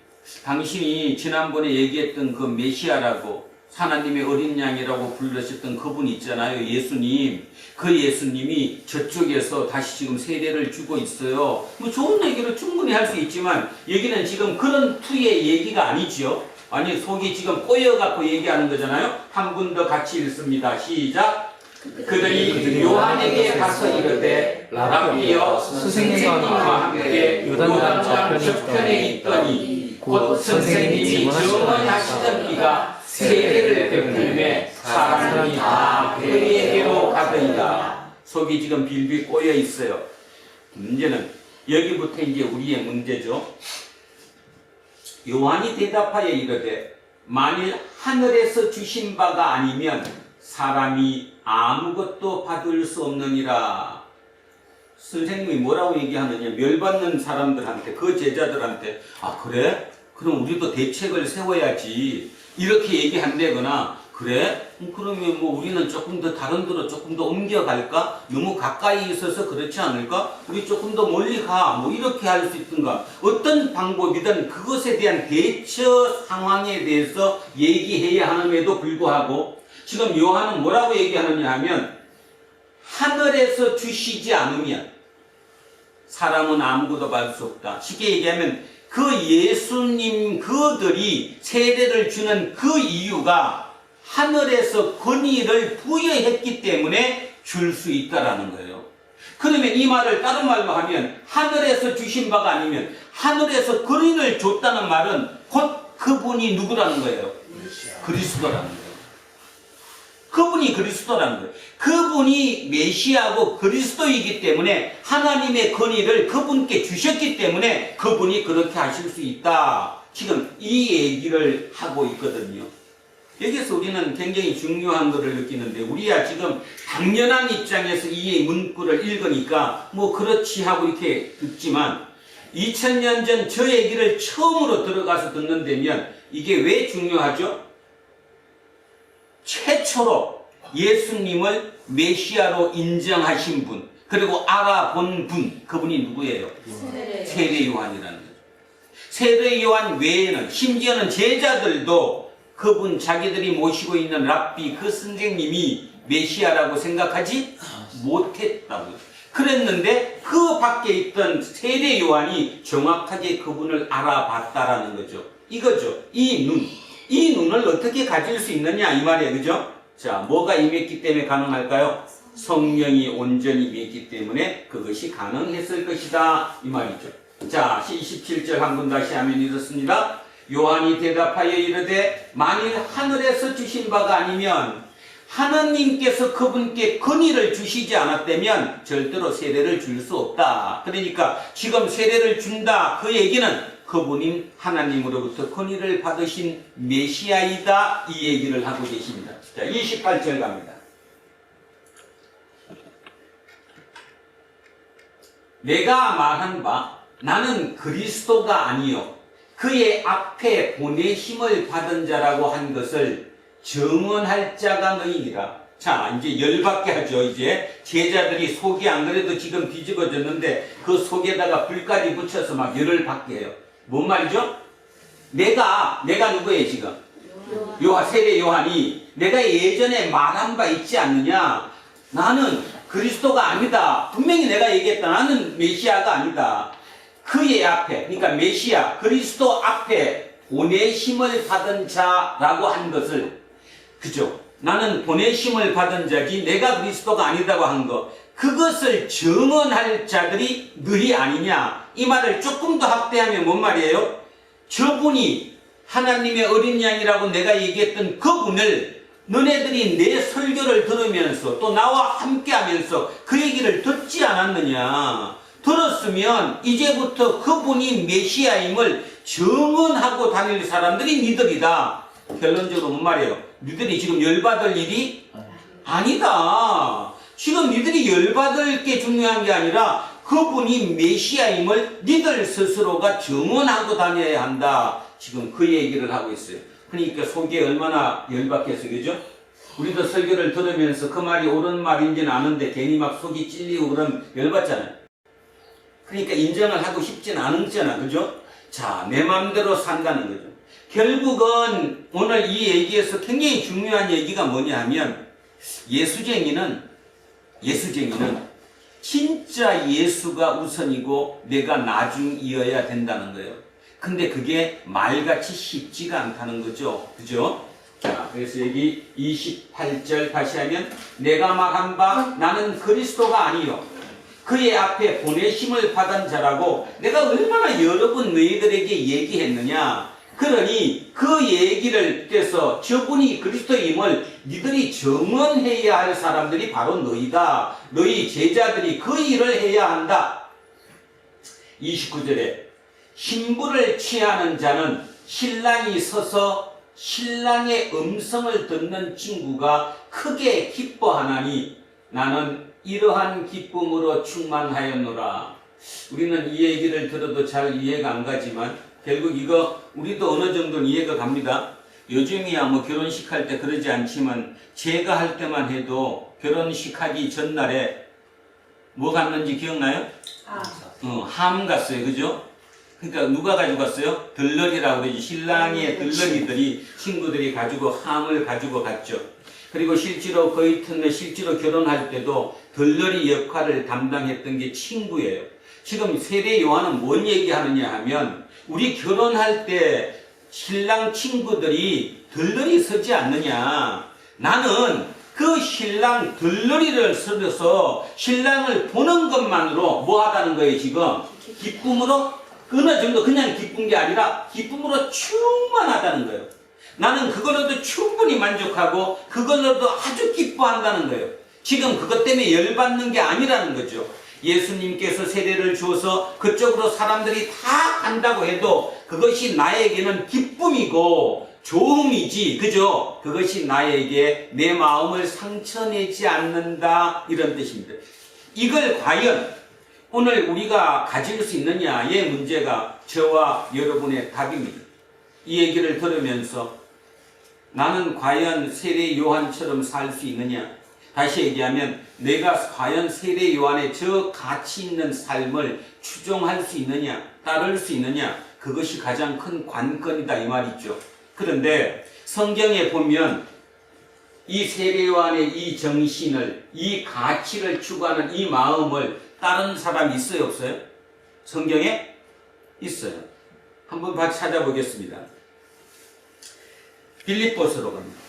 당신이 지난번에 얘기했던 그 메시아라고 하나님의 어린 양이라고 불러셨던 그분 있잖아요. 예수님. 그 예수님이 저쪽에서 다시 지금 세례를 주고 있어요. 뭐 좋은 얘기를 충분히 할 수 있지만 여기는 지금 그런 투의 얘기가 아니죠. 아니 속이 지금 꼬여갖고 얘기하는 거잖아요. 한 분 더 같이 읽습니다. 시작. 그들이 요한에게 가서 이르되 랍비여 선생님과 함께 요단강 저편에 있더니 곧 선생님이 증언하시던 비가 세례를 베풀매 사람이 다 그에게로 가더이다. 속이 지금 빌빌 꼬여 있어요. 문제는 여기부터 이제 우리의 문제죠. 요한이 대답하여 이르되 만일 하늘에서 주신 바가 아니면 사람이 아무것도 받을 수 없느니라. 선생님이 뭐라고 얘기하느냐, 멸받는 사람들한테, 그 제자들한테, 아 그래? 그럼 우리도 대책을 세워야지 이렇게 얘기한다거나, 그래? 그러면 뭐 우리는 조금 더 다른 데로 조금 더 옮겨갈까? 너무 가까이 있어서 그렇지 않을까? 우리 조금 더 멀리 가. 뭐 이렇게 할 수 있던가. 어떤 방법이든 그것에 대한 대처 상황에 대해서 얘기해야 하는데도 불구하고 지금 요한은 뭐라고 얘기하느냐 하면 하늘에서 주시지 않으면 사람은 아무것도 받을 수 없다. 쉽게 얘기하면 그 예수님 그들이 세례를 주는 그 이유가 하늘에서 권위를 부여했기 때문에 줄 수 있다라는 거예요. 그러면 이 말을 다른 말로 하면 하늘에서 주신 바가 아니면 하늘에서 권위를 줬다는 말은 곧 그분이 누구라는 거예요? 그리스도라는 거예요. 그분이 그리스도라는 거예요. 그분이 메시아고 그리스도이기 때문에 하나님의 권위를 그분께 주셨기 때문에 그분이 그렇게 하실 수 있다. 지금 이 얘기를 하고 있거든요. 여기서 우리는 굉장히 중요한 것을 느끼는데, 우리야 지금 당연한 입장에서 이 문구를 읽으니까 뭐 그렇지 하고 이렇게 듣지만 2000년 전 저 얘기를 처음으로 들어가서 듣는다면 이게 왜 중요하죠? 최초로 예수님을 메시아로 인정하신 분, 그리고 알아본 분, 그분이 누구예요? 세례 요한이라는 거죠. 세례 요한 외에는 심지어는 제자들도 그분 자기들이 모시고 있는 랍비 그 선생님이 메시아라고 생각하지 못했다고요. 그랬는데 그 밖에 있던 세례 요한이 정확하게 그분을 알아봤다라는 거죠. 이거죠. 이 눈을 어떻게 가질 수 있느냐 이 말이에요. 그죠? 자, 뭐가 임했기 때문에 가능할까요? 성령이 온전히 임했기 때문에 그것이 가능했을 것이다 이 말이죠. 자, 27절 한 번 다시 하면 이렇습니다. 요한이 대답하여 이르되 만일 하늘에서 주신 바가 아니면 하나님께서 그분께 권위를 주시지 않았다면 절대로 세례를 줄 수 없다. 그러니까 지금 세례를 준다 그 얘기는 그분인 하나님으로부터 권위를 받으신 메시아이다 이 얘기를 하고 계십니다. 자, 28절 갑니다. 내가 말한 바 나는 그리스도가 아니요 그의 앞에 보내심을 받은 자라고 한 것을 증언할 자가 너희니라. 자, 이제 열받게 하죠. 이제 제자들이 속이 안 그래도 지금 뒤집어졌는데 그 속에다가 불까지 붙여서 막 열을 받게 해요. 뭔 말이죠? 내가 누구예요 지금? 세례 요한이 내가 예전에 말한 바 있지 않느냐? 나는 그리스도가 아니다. 분명히 내가 얘기했다. 나는 메시아가 아니다. 그의 앞에, 그러니까 메시아, 그리스도 앞에 보내심을 받은 자라고 한 것을, 그죠? 나는 보내심을 받은 자지 내가 그리스도가 아니다고 한 것, 그것을 증언할 자들이 너희 아니냐? 이 말을 조금 더 확대하면 뭔 말이에요? 저분이 하나님의 어린 양이라고 내가 얘기했던 그분을 너네들이 내 설교를 들으면서 또 나와 함께 하면서 그 얘기를 듣지 않았느냐? 들었으면 이제부터 그분이 메시아임을 증언하고 다닐 사람들이 니들이다. 결론적으로 뭔 말이에요? 니들이 지금 열받을 일이 아니다. 지금 니들이 열받을 게 중요한 게 아니라 그분이 메시아임을 니들 스스로가 증언하고 다녀야 한다. 지금 그 얘기를 하고 있어요. 그러니까 속이 얼마나 열받겠어요. 그죠? 우리도 설교를 들으면서 그 말이 옳은 말인지는 아는데 괜히 막 속이 찔리고 그러면 열받잖아요. 그러니까 인정을 하고 싶진 않잖아. 그죠? 자, 내 마음대로 산다는 거죠. 결국은 오늘 이 얘기에서 굉장히 중요한 얘기가 뭐냐 하면 예수쟁이는 진짜 예수가 우선이고 내가 나중이어야 된다는 거예요. 근데 그게 말같이 쉽지가 않다는 거죠. 그죠? 자, 그래서 여기 28절 다시 하면 내가 말한 바 나는 그리스도가 아니요 그의 앞에 보내심을 받은 자라고 내가 얼마나 여러 번 너희들에게 얘기했느냐. 그러니 그 얘기를 떼서 저분이 그리스도임을 니들이 증언해야 할 사람들이 바로 너희다. 너희 제자들이 그 일을 해야 한다. 29절에 신부를 취하는 자는 신랑이 서서 신랑의 음성을 듣는 친구가 크게 기뻐하나니 나는 이러한 기쁨으로 충만하였노라. 우리는 이 얘기를 들어도 잘 이해가 안 가지만 결국 이거 우리도 어느 정도는 이해가 갑니다. 요즘이야 뭐 결혼식 할 때 그러지 않지만 제가 할 때만 해도 결혼식 하기 전날에 뭐 갔는지 기억나요? 함 갔어요. 그죠? 그러니까 누가 가지고 갔어요? 들러리라고 그러지. 신랑의 들러리들이 친구들이 가지고 함을 가지고 갔죠. 그리고 실제로 그 이튿날 실제로 결혼할 때도 들러리 역할을 담당했던 게 친구예요. 지금 세례 요한은 뭔 얘기하느냐 하면 우리 결혼할 때 신랑 친구들이 들러리 서지 않느냐. 나는 그 신랑 들러리를 서서 신랑을 보는 것만으로 뭐 하다는 거예요 지금? 기쁨으로 어느 정도 그냥 기쁜 게 아니라 기쁨으로 충만하다는 거예요. 나는 그걸로도 충분히 만족하고 그걸로도 아주 기뻐한다는 거예요. 지금 그것 때문에 열받는 게 아니라는 거죠. 예수님께서 세례를 주어서 그쪽으로 사람들이 다 간다고 해도 그것이 나에게는 기쁨이고 좋음이지, 그죠? 그것이 나에게 내 마음을 상처내지 않는다, 이런 뜻입니다. 이걸 과연 오늘 우리가 가질 수 있느냐의 문제가 저와 여러분의 답입니다. 이 얘기를 들으면서 나는 과연 세례 요한처럼 살 수 있느냐? 다시 얘기하면 내가 과연 세례 요한의 저 가치 있는 삶을 추종할 수 있느냐, 따를 수 있느냐, 그것이 가장 큰 관건이다 이 말이죠. 그런데 성경에 보면 이 세례 요한의 이 정신을, 이 가치를 추구하는 이 마음을 따른 사람이 있어요, 없어요? 성경에 있어요. 한번 같이 찾아보겠습니다. 빌립보서로 갑니다.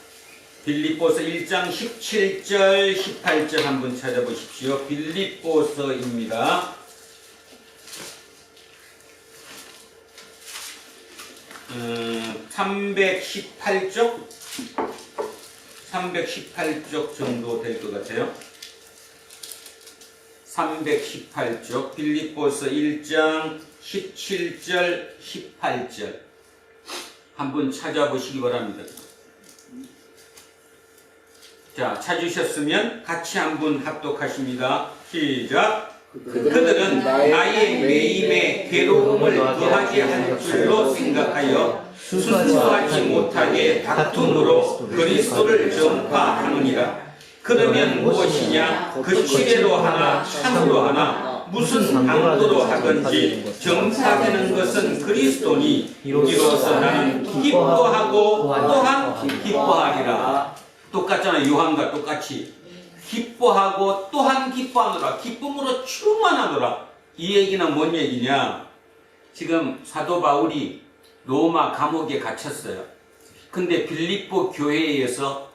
빌립보서 1장 17절 18절 한번 찾아보십시오. 빌립보서입니다. 318쪽 318쪽 정도 될 것 같아요. 318쪽 빌립보서 1장 17절 18절 한번 찾아보시기 바랍니다. 자, 찾으셨으면 같이 한번 합독하십니다. 시작. 그들은 나의 매임에 괴로움을 더하게 할 줄로 생각하여 순수하지 못하게 다툼으로 그리스도를 전파하느니라. 그러면 무엇이냐? 그 시대로 하나 참으로 하나 무슨 강도로 하든지 전파되는 것은 그리스도니 이로써 나는 기뻐하고 또한 기뻐하리라. 똑같잖아요. 요한과 똑같이 기뻐하고 또한 기뻐하노라. 기쁨으로 충만하노라. 이 얘기는 뭔 얘기냐? 지금 사도 바울이 로마 감옥에 갇혔어요. 근데 빌립보 교회에서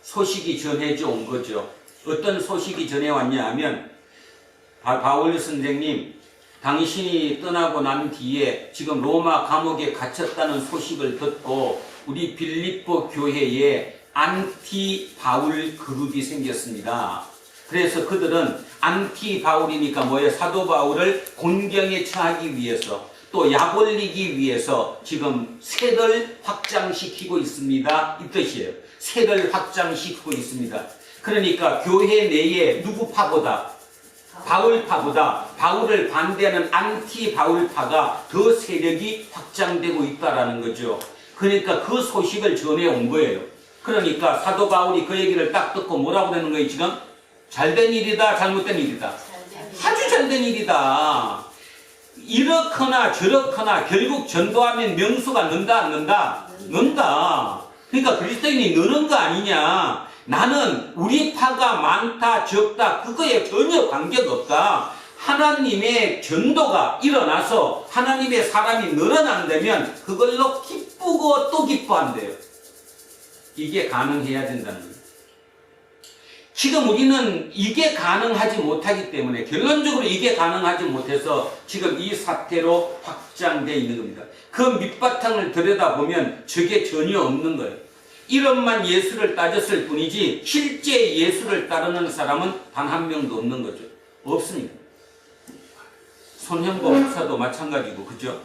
소식이 전해져 온 거죠. 어떤 소식이 전해왔냐 하면 바울 선생님, 당신이 떠나고 난 뒤에 지금 로마 감옥에 갇혔다는 소식을 듣고 우리 빌립보 교회에 안티 바울 그룹이 생겼습니다. 그래서 그들은 안티 바울이니까 뭐예요? 사도 바울을 곤경에 처하기 위해서 또 약 올리기 위해서 지금 세를 확장시키고 있습니다. 이 뜻이에요. 세를 확장시키고 있습니다. 그러니까 교회 내에 누구 파보다? 바울 파보다 바울을 반대하는 안티 바울파가 더 세력이 확장되고 있다라는 거죠. 그러니까 그 소식을 전해온 거예요. 그러니까 사도 바울이 그 얘기를 딱 듣고 뭐라고 되는 거예요 지금? 잘된 일이다, 잘못된 일이다? 아주 잘된 일이다. 이렇거나 저렇거나 결국 전도하면 명수가 는다 안 는다? 는다. 그러니까 그리스도인이 느는 거 아니냐. 나는 우리 파가 많다 적다 그거에 전혀 관계가 없다. 하나님의 전도가 일어나서 하나님의 사람이 늘어난다면 그걸로 기쁘고 또 기뻐한대요. 이게 가능해야 된다는 거예요. 지금 우리는 이게 가능하지 못하기 때문에 결론적으로 이게 가능하지 못해서 지금 이 사태로 확장되어 있는 겁니다. 그 밑바탕을 들여다보면 저게 전혀 없는 거예요. 이름만 예수를 따졌을 뿐이지 실제 예수를 따르는 사람은 단 한 명도 없는 거죠. 없습니다. 손현보 목사도 마찬가지고 그죠?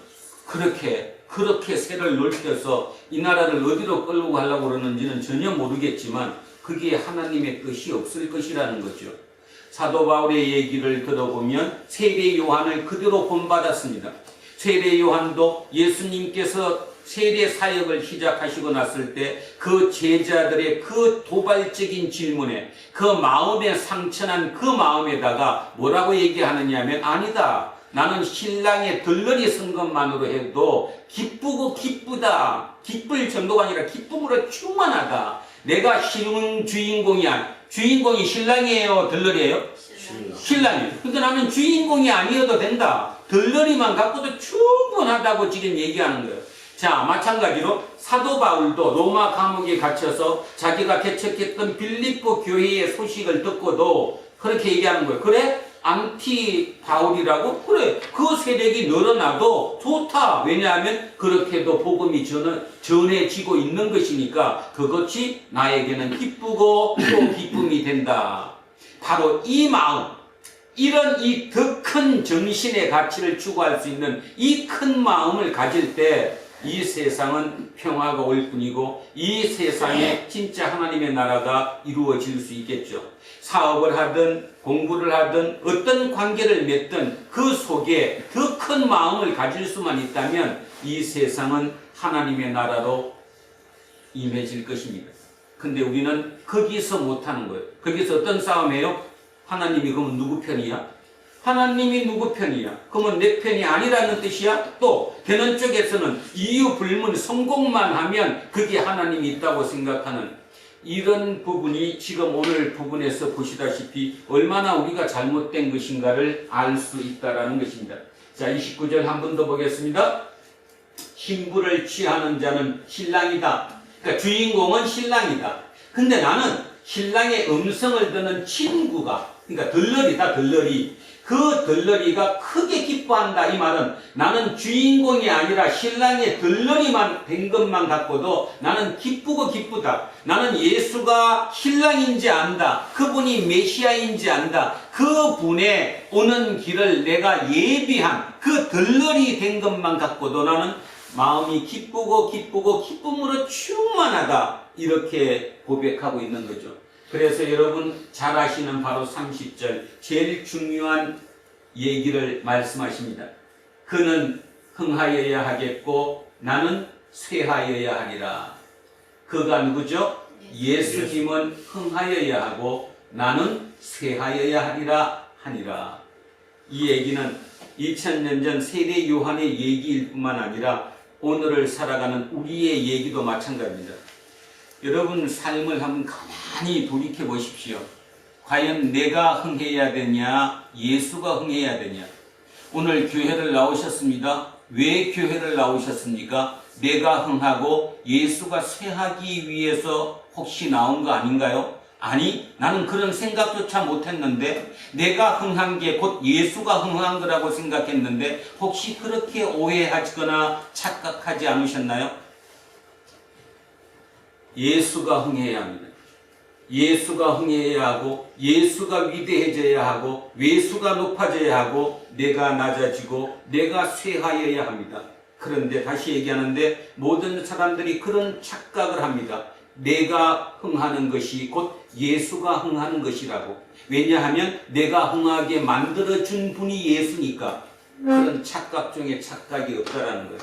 그렇게 세를 넓혀서 이 나라를 어디로 끌고 가려고 그러는지는 전혀 모르겠지만 그게 하나님의 뜻이 없을 것이라는 거죠. 사도 바울의 얘기를 들어보면 세례 요한을 그대로 본받았습니다. 세례 요한도 예수님께서 세례 사역을 시작하시고 났을 때 그 제자들의 그 도발적인 질문에 그 마음에 상처난 그 마음에다가 뭐라고 얘기하느냐 하면 아니다. 나는 신랑의 들러리 쓴 것만으로 해도 기쁘고 기쁘다. 기쁠 정도가 아니라 기쁨으로 충만하다. 내가 주인공이 신랑이에요? 들러리예요? 신랑이에요. 그러니까 나는 주인공이 아니어도 된다. 들러리만 갖고도 충분하다고 지금 얘기하는 거예요. 자, 마찬가지로 사도 바울도 로마 감옥에 갇혀서 자기가 개척했던 빌립보 교회의 소식을 듣고도 그렇게 얘기하는 거예요. 그래? 안티 바울이라고? 그래. 그 세력이 늘어나도 좋다. 왜냐하면 그렇게도 복음이 전해지고 있는 것이니까 그것이 나에게는 기쁘고 또 기쁨이 된다. 바로 이 마음, 이런 이 더 큰 정신의 가치를 추구할 수 있는 이 큰 마음을 가질 때 이 세상은 평화가 올 뿐이고 이 세상에 진짜 하나님의 나라가 이루어질 수 있겠죠. 사업을 하든 공부를 하든 어떤 관계를 맺든 그 속에 더 큰 마음을 가질 수만 있다면 이 세상은 하나님의 나라로 임해질 것입니다. 근데 우리는 거기서 못하는 거예요. 거기서 어떤 싸움이에요? 하나님이 그러면 누구 편이야? 하나님이 누구 편이야? 그러면 내 편이 아니라는 뜻이야? 또 되는 쪽에서는 이유 불문 성공만 하면 그게 하나님이 있다고 생각하는 이런 부분이 지금 오늘 부분에서 보시다시피 얼마나 우리가 잘못된 것인가를 알 수 있다는 것입니다. 자, 29절 한 번 더 보겠습니다. 신부를 취하는 자는 신랑이다. 그러니까 주인공은 신랑이다. 근데 나는 신랑의 음성을 듣는 친구가, 그러니까 들러리다, 들러리. 그 들러리가 크게 기뻐한다. 이 말은 나는 주인공이 아니라 신랑의 들러리만 된 것만 갖고도 나는 기쁘고 기쁘다. 나는 예수가 신랑인지 안다. 그분이 메시아인지 안다. 그분의 오는 길을 내가 예비한 그 들러리 된 것만 갖고도 나는 마음이 기쁘고 기쁨으로 충만하다. 이렇게 고백하고 있는 거죠. 그래서 여러분 잘 아시는 바로 30절 제일 중요한 얘기를 말씀하십니다. 그는 흥하여야 하겠고 나는 쇠하여야 하리라. 그가 누구죠? 예수님은 흥하여야 하고 나는 쇠하여야 하니라. 이 얘기는 2000년 전 세례 요한의 얘기일 뿐만 아니라 오늘을 살아가는 우리의 얘기도 마찬가지입니다. 여러분 삶을 한번 가만히 돌이켜 보십시오. 과연 내가 흥해야 되냐? 예수가 흥해야 되냐? 오늘 교회를 나오셨습니다. 왜 교회를 나오셨습니까? 내가 흥하고 예수가 쇠하기 위해서 혹시 나온 거 아닌가요? 아니, 나는 그런 생각조차 못했는데 내가 흥한 게 곧 예수가 흥한 거라고 생각했는데 혹시 그렇게 오해하거나 착각하지 않으셨나요? 예수가 흥해야 합니다. 예수가 흥해야 하고 예수가 위대해져야 하고 예수가 높아져야 하고 내가 낮아지고 내가 쇠하여야 합니다. 그런데 다시 얘기하는데 모든 사람들이 그런 착각을 합니다. 내가 흥하는 것이 곧 예수가 흥하는 것이라고. 왜냐하면 내가 흥하게 만들어준 분이 예수니까. 그런 착각 중에 착각이 없다라는 거예요.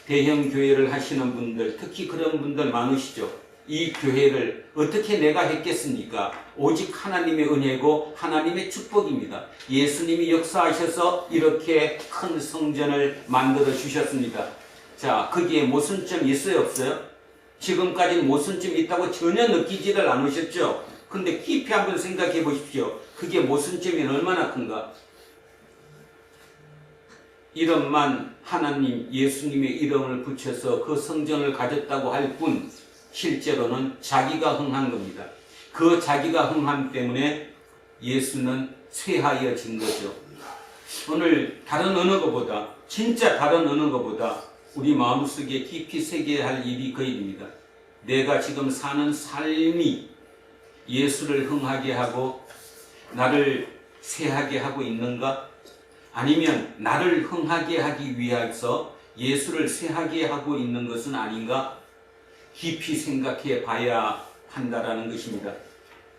대형 교회를 하시는 분들, 특히 그런 분들 많으시죠. 이 교회를 어떻게 내가 했겠습니까? 오직 하나님의 은혜고 하나님의 축복입니다. 예수님이 역사하셔서 이렇게 큰 성전을 만들어 주셨습니다. 자, 거기에 모순점이 있어요, 없어요? 지금까지는 모순점이 있다고 전혀 느끼지를 않으셨죠? 근데 깊이 한번 생각해 보십시오. 그게 모순점이 얼마나 큰가? 이름만 하나님, 예수님의 이름을 붙여서 그 성전을 가졌다고 할 뿐, 실제로는 자기가 흥한 겁니다. 그 자기가 흥함 때문에 예수는 쇠하여진 거죠. 오늘 다른 어느 것보다, 진짜 다른 어느 것보다 우리 마음속에 깊이 새겨야 할 일이 그 일입니다. 내가 지금 사는 삶이 예수를 흥하게 하고 나를 쇠하게 하고 있는가? 아니면 나를 흥하게 하기 위해서 예수를 쇠하게 하고 있는 것은 아닌가? 깊이 생각해 봐야 한다라는 것입니다.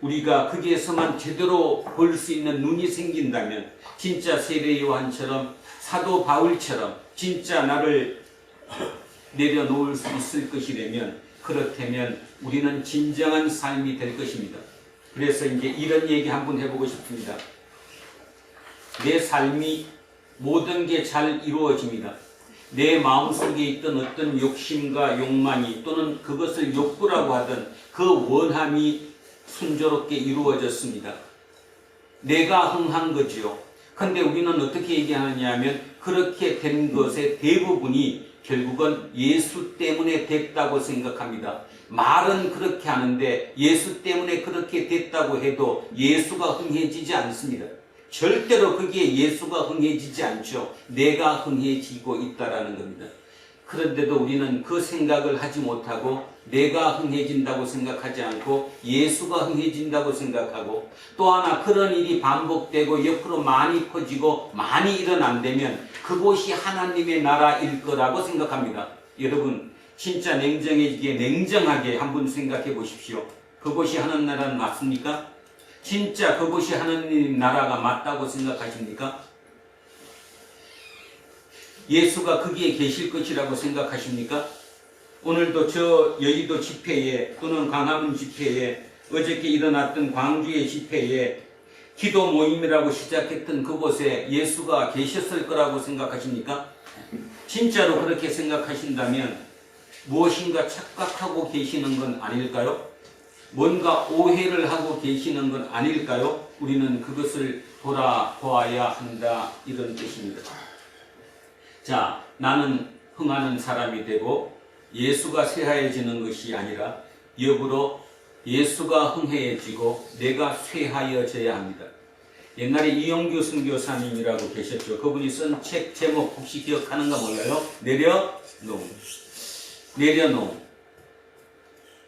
우리가 거기에서만 제대로 볼 수 있는 눈이 생긴다면, 진짜 세례 요한처럼, 사도 바울처럼 진짜 나를 내려놓을 수 있을 것이라면, 그렇다면 우리는 진정한 삶이 될 것입니다. 그래서 이제 이런 얘기 한번 해보고 싶습니다. 내 삶이 모든 게 잘 이루어집니다. 내 마음속에 있던 어떤 욕심과 욕망이, 또는 그것을 욕구라고 하던 그 원함이 순조롭게 이루어졌습니다. 내가 흥한 거지요. 근데 우리는 어떻게 얘기하느냐 하면, 그렇게 된 것의 대부분이 결국은 예수 때문에 됐다고 생각합니다. 말은 그렇게 하는데 예수 때문에 그렇게 됐다고 해도 예수가 흥해지지 않습니다. 절대로 거기에 예수가 흥해지지 않죠. 내가 흥해지고 있다라는 겁니다. 그런데도 우리는 그 생각을 하지 못하고 내가 흥해진다고 생각하지 않고 예수가 흥해진다고 생각하고, 또 하나 그런 일이 반복되고 옆으로 많이 퍼지고 많이 일어난다면 그곳이 하나님의 나라일 거라고 생각합니다. 여러분, 진짜 냉정하게 한번 생각해 보십시오. 그곳이 하나님 나라는 맞습니까? 진짜 그곳이 하나님 나라가 맞다고 생각하십니까? 예수가 거기에 계실 것이라고 생각하십니까? 오늘도 저 여의도 집회에, 또는 광화문 집회에, 어저께 일어났던 광주의 집회에 기도 모임이라고 시작했던 그곳에 예수가 계셨을 거라고 생각하십니까? 진짜로 그렇게 생각하신다면 무엇인가 착각하고 계시는 건 아닐까요? 뭔가 오해를 하고 계시는 건 아닐까요? 우리는 그것을 돌아보아야 한다, 이런 뜻입니다. 자, 나는 흥하는 사람이 되고 예수가 쇠하여지는 것이 아니라 역으로 예수가 흥해지고 내가 쇠하여져야 합니다. 옛날에 이용규 선교사님이라고 계셨죠. 그분이 쓴 책 제목 혹시 기억하는가 몰라요?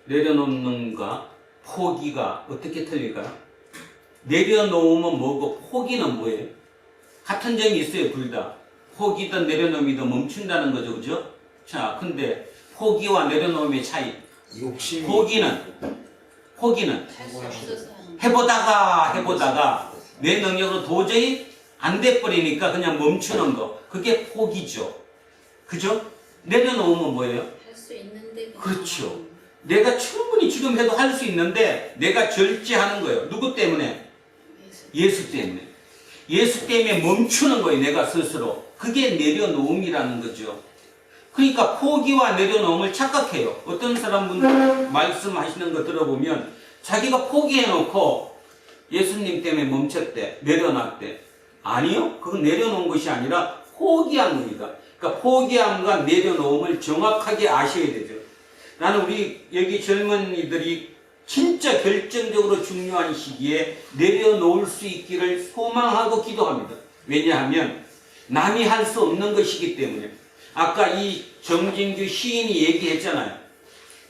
내려놓는가 포기가 어떻게 틀릴까요? 내려놓으면 뭐고 포기는 뭐예요? 같은 점이 있어요, 둘 다. 포기든 내려놓음이든 멈춘다는 거죠, 그죠? 자, 근데 포기와 내려놓음의 차이. 욕심이 포기는 할수 없어서 해보다가 내 능력으로 도저히 안 돼버리니까 그냥 멈추는 거. 그게 포기죠. 그죠? 내려놓으면 뭐예요? 할 수 있는데 그렇죠. 내가 충분히 지금 해도 할 수 있는데 내가 절제하는 거예요. 누구 때문에? 예수 때문에. 예수 때문에 멈추는 거예요, 내가 스스로. 그게 내려놓음이라는 거죠. 그러니까 포기와 내려놓음을 착각해요. 어떤 사람분들 말씀하시는 거 들어보면 자기가 포기해놓고 예수님 때문에 멈췄대, 내려놨대. 아니요, 그건 내려놓은 것이 아니라 포기한 겁니다. 그러니까 포기함과 내려놓음을 정확하게 아셔야 되죠. 나는 우리 여기 젊은이들이 진짜 결정적으로 중요한 시기에 내려놓을 수 있기를 소망하고 기도합니다. 왜냐하면 남이 할 수 없는 것이기 때문에. 아까 이 정진규 시인이 얘기했잖아요.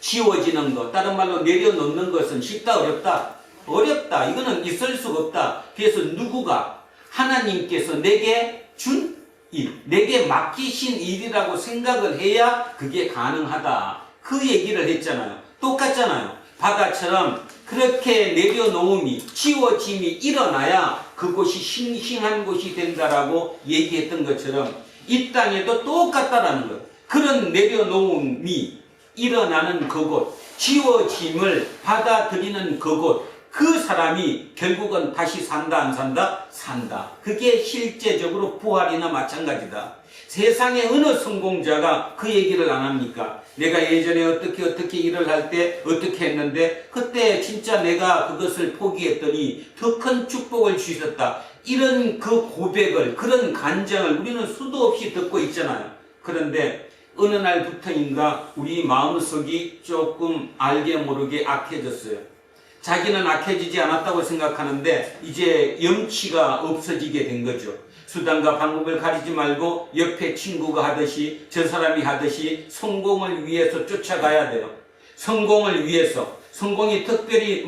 지워지는 것, 다른 말로 내려놓는 것은 쉽다, 어렵다? 어렵다. 이거는 있을 수가 없다. 그래서 누구가 하나님께서 내게 준 일, 내게 맡기신 일이라고 생각을 해야 그게 가능하다. 그 얘기를 했잖아요. 똑같잖아요. 바다처럼 그렇게 내려놓음이 지워짐이 일어나야 그곳이 싱싱한 곳이 된다라고 얘기했던 것처럼 이 땅에도 똑같다라는 것. 그런 내려놓음이 일어나는 그곳, 지워짐을 받아들이는 그곳, 그 사람이 결국은 다시 산다 안 산다? 산다. 그게 실제적으로 부활이나 마찬가지다. 세상의 어느 성공자가 그 얘기를 안 합니까? 내가 예전에 어떻게 일을 할 때 어떻게 했는데 그때 진짜 내가 그것을 포기했더니 더 큰 축복을 주셨다. 이런 그 고백을, 그런 간증을 우리는 수도 없이 듣고 있잖아요. 그런데 어느 날부터인가 우리 마음속이 조금 알게 모르게 악해졌어요. 자기는 악해지지 않았다고 생각하는데 이제 염치가 없어지게 된 거죠. 수단과 방법을 가리지 말고 옆에 친구가 하듯이, 저 사람이 하듯이 성공을 위해서 쫓아가야 돼요. 성공을 위해서, 성공이 특별히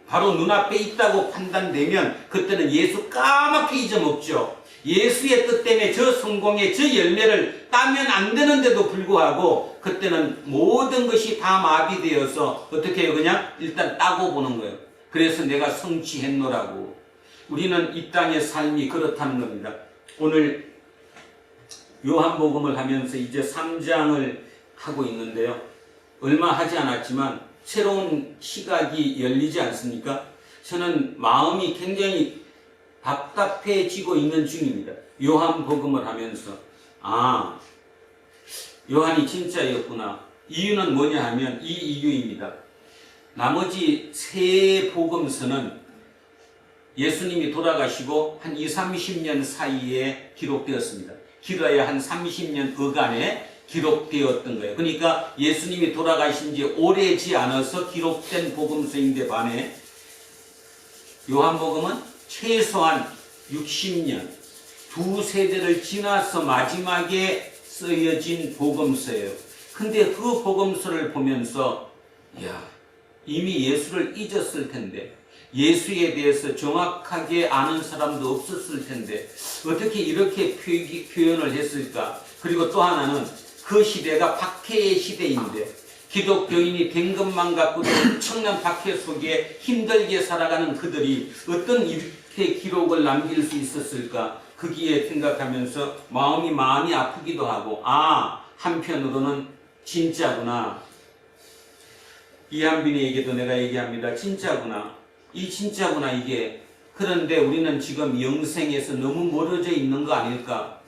바로 눈앞에 있다고 판단되면 그때는 예수 까맣게 잊어먹죠. 예수의 뜻 때문에 저 성공의 저 열매를 따면 안 되는데도 불구하고 그때는 모든 것이 다 마비되어서 어떻게 해요? 그냥 일단 따고 보는 거예요. 그래서 내가 성취했노라고. 우리는 이 땅의 삶이 그렇다는 겁니다. 오늘 요한복음을 하면서 이제 3장을 하고 있는데요. 얼마 하지 않았지만 새로운 시각이 열리지 않습니까? 저는 마음이 굉장히 답답해지고 있는 중입니다. 요한복음을 하면서 요한이 진짜였구나. 이유는 뭐냐 하면 이 이유입니다. 나머지 세 복음서는 예수님이 돌아가시고 한 20-30년 사이에 기록되었습니다. 길어야 한 30년 어간에 기록되었던 거예요. 그러니까 예수님이 돌아가신 지 오래지 않아서 기록된 복음서인데 반해 요한복음은 최소한 60년, 두 세대를 지나서 마지막에 쓰여진 복음서예요. 근데 그 복음서를 보면서 이미 예수를 잊었을 텐데, 예수에 대해서 정확하게 아는 사람도 없었을 텐데 어떻게 이렇게 표현을 했을까? 그리고 또 하나는 그 시대가 박해의 시대인데 기독교인이 된 것만 갖고도 엄청난 박해 속에 힘들게 살아가는 그들이 어떤 이렇게 기록을 남길 수 있었을까? 거기에 생각하면서 마음이 아프기도 하고 한편으로는 진짜구나. 이한빈에게도 내가 얘기합니다. 진짜구나. 이 진짜구나 이게. 그런데 우리는 지금 영생에서 너무 멀어져 있는 거 아닐까?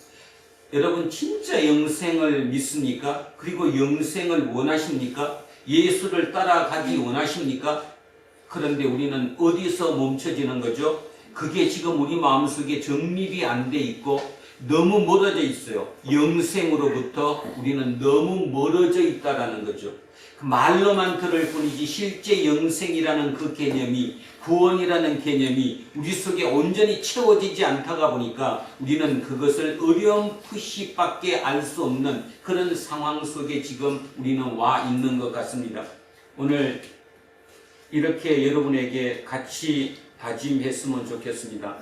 여러분 진짜 영생을 믿습니까? 그리고 영생을 원하십니까? 예수를 따라가기 원하십니까? 그런데 우리는 어디서 멈춰지는 거죠? 그게 지금 우리 마음속에 정립이 안 돼 있고 너무 멀어져 있어요. 영생으로부터 우리는 너무 멀어져 있다라는 거죠. 말로만 들을 뿐이지 실제 영생이라는 그 개념이, 구원이라는 개념이 우리 속에 온전히 채워지지 않다가 보니까 우리는 그것을 어렴풋이밖에 알 수 없는 그런 상황 속에 지금 우리는 와 있는 것 같습니다. 오늘 이렇게 여러분에게 같이 다짐했으면 좋겠습니다.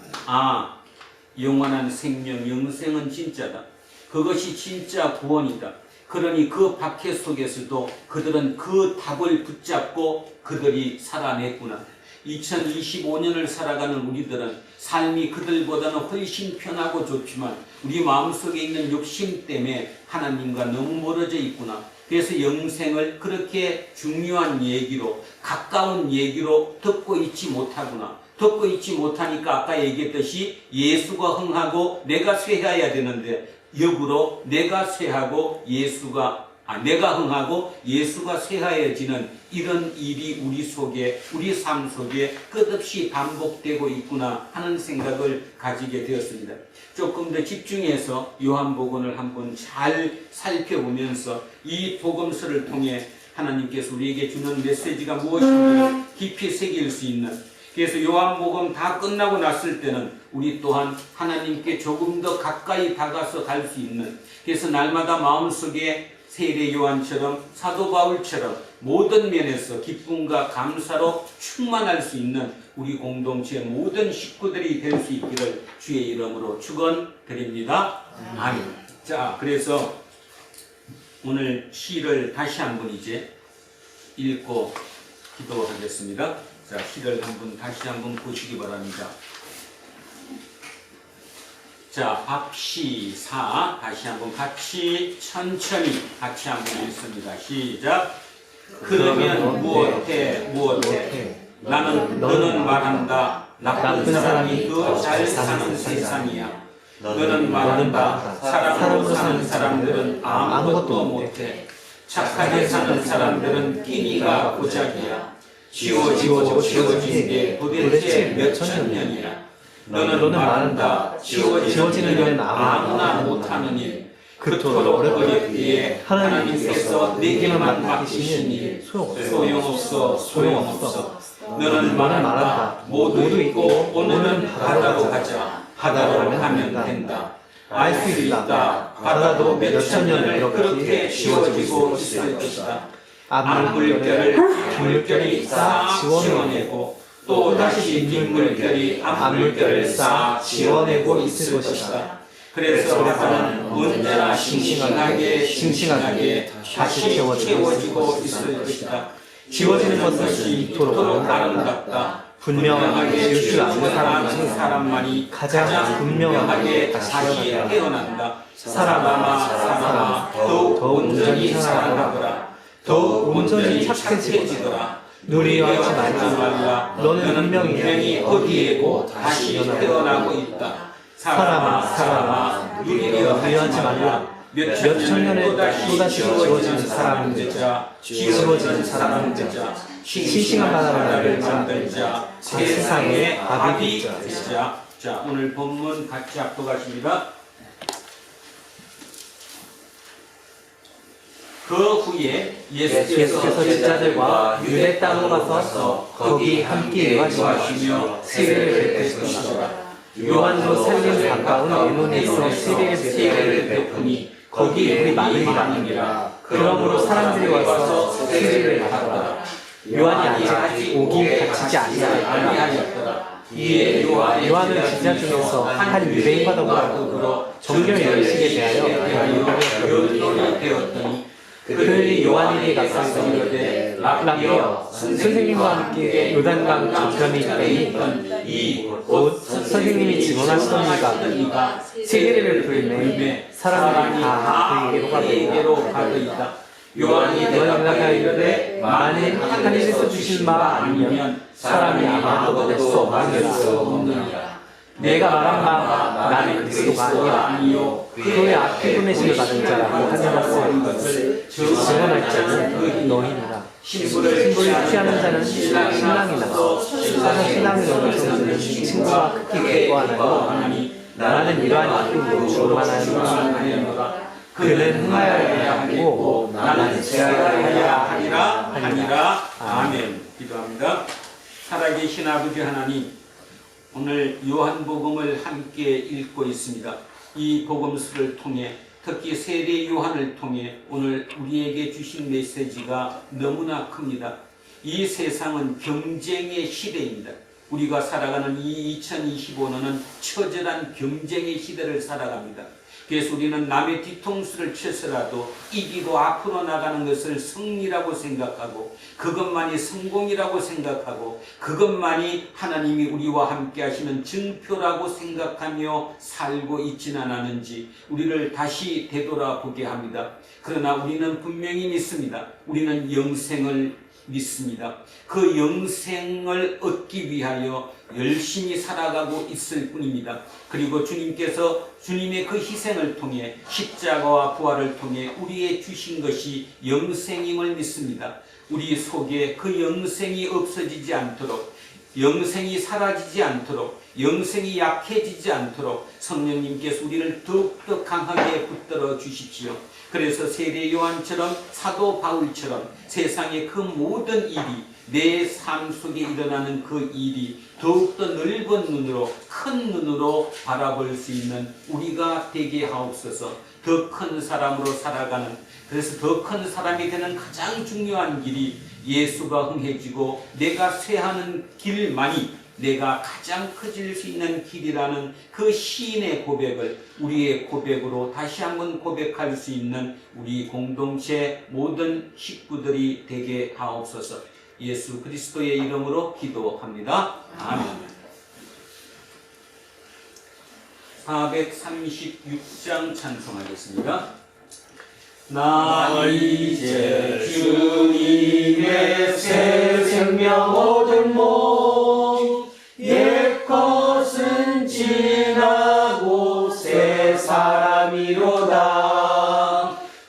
영원한 생명, 영생은 진짜다. 그것이 진짜 구원이다. 그러니 그 박해 속에서도 그들은 그 답을 붙잡고 그들이 살아냈구나. 2025년을 살아가는 우리들은 삶이 그들보다는 훨씬 편하고 좋지만 우리 마음속에 있는 욕심 때문에 하나님과 너무 멀어져 있구나. 그래서 영생을 그렇게 중요한 얘기로, 가까운 얘기로 듣고 있지 못하구나. 듣고 있지 못하니까 아까 얘기했듯이 예수가 흥하고 내가 쇠해야 되는데 역으로 내가 쇠하고 내가 흥하고 예수가 쇠하여지는 이런 일이 우리 속에, 우리 삶 속에 끝없이 반복되고 있구나 하는 생각을 가지게 되었습니다. 조금 더 집중해서 요한복음을 한번 잘 살펴보면서 이 복음서를 통해 하나님께서 우리에게 주는 메시지가 무엇인지를 깊이 새길 수 있는, 그래서 요한복음 다 끝나고 났을 때는 우리 또한 하나님께 조금 더 가까이 다가서 갈 수 있는, 그래서 날마다 마음속에 세례 요한처럼 사도 바울처럼 모든 면에서 기쁨과 감사로 충만할 수 있는 우리 공동체의 모든 식구들이 될 수 있기를 주의 이름으로 축원드립니다. 아멘. 자, 그래서 오늘 시를 다시 한번 이제 읽고 기도하겠습니다. 자, 시를 다시 한번 보시기 바랍니다. 자, 합시사 다시 한번 같이 천천히 같이 한번 읽습니다. 시작. 그러면 무엇해 너는 말한다. 나쁜 사람이 더 잘 사는 세상이야. 너는 말한다. 사랑으로 사는 사람들은 아무것도 못해. 착하게 사는 사람들은 끼니가 고작이야. 지워지고 지워진 게 도대체 몇 천 년이야. 너는 말한다. 지워지는 일은 아무나 못하는 일. 그토록 어렵기에 하나님께서 내게만 맡기신 일. 소용없어. 너는 말한다. 모두 있고 오늘은 바다로 가자. 바다로 가면 된다. 알 수 있다. 바다도 몇 천 년을 그렇게 지워지고 있을 것이다. 앞물결을 싹 지워내고 또 다시 뒷물결이 앞물결을 싹 지워내고 있을 것이다. 그래서 바다는 언제나 싱싱하게 다시 채워지고 있을 것이다. 지워지는 것은 이토록 아름답다. 분명하게 지울 줄 아는 사람만이 가장 분명하게 다시 깨어난다. 사람아, 더욱 온전히 살아가거라. 더욱 온전히 착해지거라. 누리하지 말라. 너는 분명히 어디에고 다시 태어나고 있다. 사람아, 누리하지 말라. 몇 천 년에 또다시 지워지는 사람은 되자. 지워지는 사람은 되자. 싱싱한 바다를 만들자. 세상에 밥이 되자. 자, 오늘 본문 같이 합독하십니다. 그 후에 예수께서 제자들과 유대 땅으로 가서 거기 함께 유하시며 세례를 베푸시더라. 요한도 살림 가까운 에논에서 세례를 베푸니 거기 우리 많으니라. 그러므로 사람들이 와서 세례를 받았다. 요한이 아직 오기 닥치지 아니하였더라. 이에 요한은 제자 중에서 한 유대인과 더불어 정결 예식에 대하여 변론이 되었더니 그들이 요한에게 가서 이르되 라비여, 선생님과 함께 요단강 저편에 있더니 곧 선생님이 증언하시던 이가 세례를 베풀매 사람들이 다 그에게로 가더이다. 요한이 대답하여 이르되 만일 하나님께서 주신 바 아니면 사람이 아무것도 될 수 없느니라. 내가 말한 바 나는 그리스도가 아니요 그의 앞에 보내심을 받은 자라고 하는 것을 증언할 자는 너희니라. 신부를 취하는 자는 신랑이나 사서 신랑을 넘어서는 친구와 크게 기뻐하나니 나는 이러한 기쁨으로 충만하노라. 그는 흥하여야 하고 나는 제하여야 하니라. 아멘. 기도합니다. 살아계신 아버지 하나님, 오늘 요한복음을 함께 읽고 있습니다. 이 복음서를 통해 특히 세례 요한을 통해 오늘 우리에게 주신 메시지가 너무나 큽니다. 이 세상은 경쟁의 시대입니다. 우리가 살아가는 이 2025년은 처절한 경쟁의 시대를 살아갑니다. 그래서 우리는 남의 뒤통수를 쳐서라도 이기고 앞으로 나가는 것을 승리라고 생각하고 그것만이 성공이라고 생각하고 그것만이 하나님이 우리와 함께 하시는 증표라고 생각하며 살고 있지는 않았는지 우리를 다시 되돌아보게 합니다. 그러나 우리는 분명히 믿습니다. 우리는 영생을 믿습니다. 그 영생을 얻기 위하여 열심히 살아가고 있을 뿐입니다. 그리고 주님께서 주님의 그 희생을 통해 십자가와 부활을 통해 우리의 주신 것이 영생임을 믿습니다. 우리 속에 그 영생이 없어지지 않도록, 영생이 사라지지 않도록, 영생이 약해지지 않도록 성령님께서 우리를 더욱더 강하게 붙들어 주십시오. 그래서 세례 요한처럼 사도 바울처럼 세상의 그 모든 일이 내 삶 속에 일어나는 그 일이 더욱더 넓은 눈으로 큰 눈으로 바라볼 수 있는 우리가 되게 하옵소서. 더 큰 사람으로 살아가는, 그래서 더 큰 사람이 되는 가장 중요한 길이 예수가 흥해지고 내가 쇠하는 길만이 내가 가장 커질 수 있는 길이라는 그 시인의 고백을 우리의 고백으로 다시 한번 고백할 수 있는 우리 공동체 모든 식구들이 되게 하옵소서. 예수 그리스도의 이름으로 기도합니다. 아멘. 436장 찬송하겠습니다. 나 이제 주님의 새 생명 얻은 몸 옛 것은 지나고 새 사람이로다.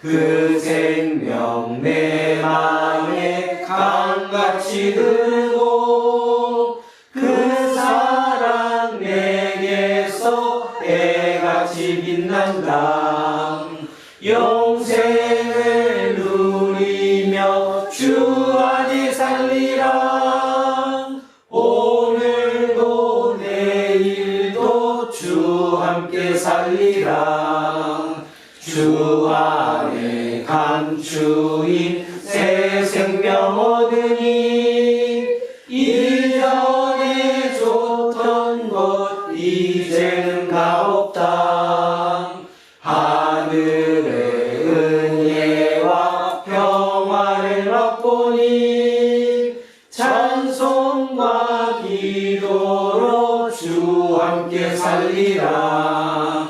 그 생명 내 맘에 강같이 흐르고 그 사랑 내게서 해같이 빛난다. 영생을 누리며 주 안에 살리라. 오늘도 내일도 주 함께 살리라. 주 안에 감추인 새 생명 얻으니 이전에 줬던 것 이제는 값없다. 하늘의 은혜와 평화를 맛보니 찬송과 기도로 주 함께 살리라.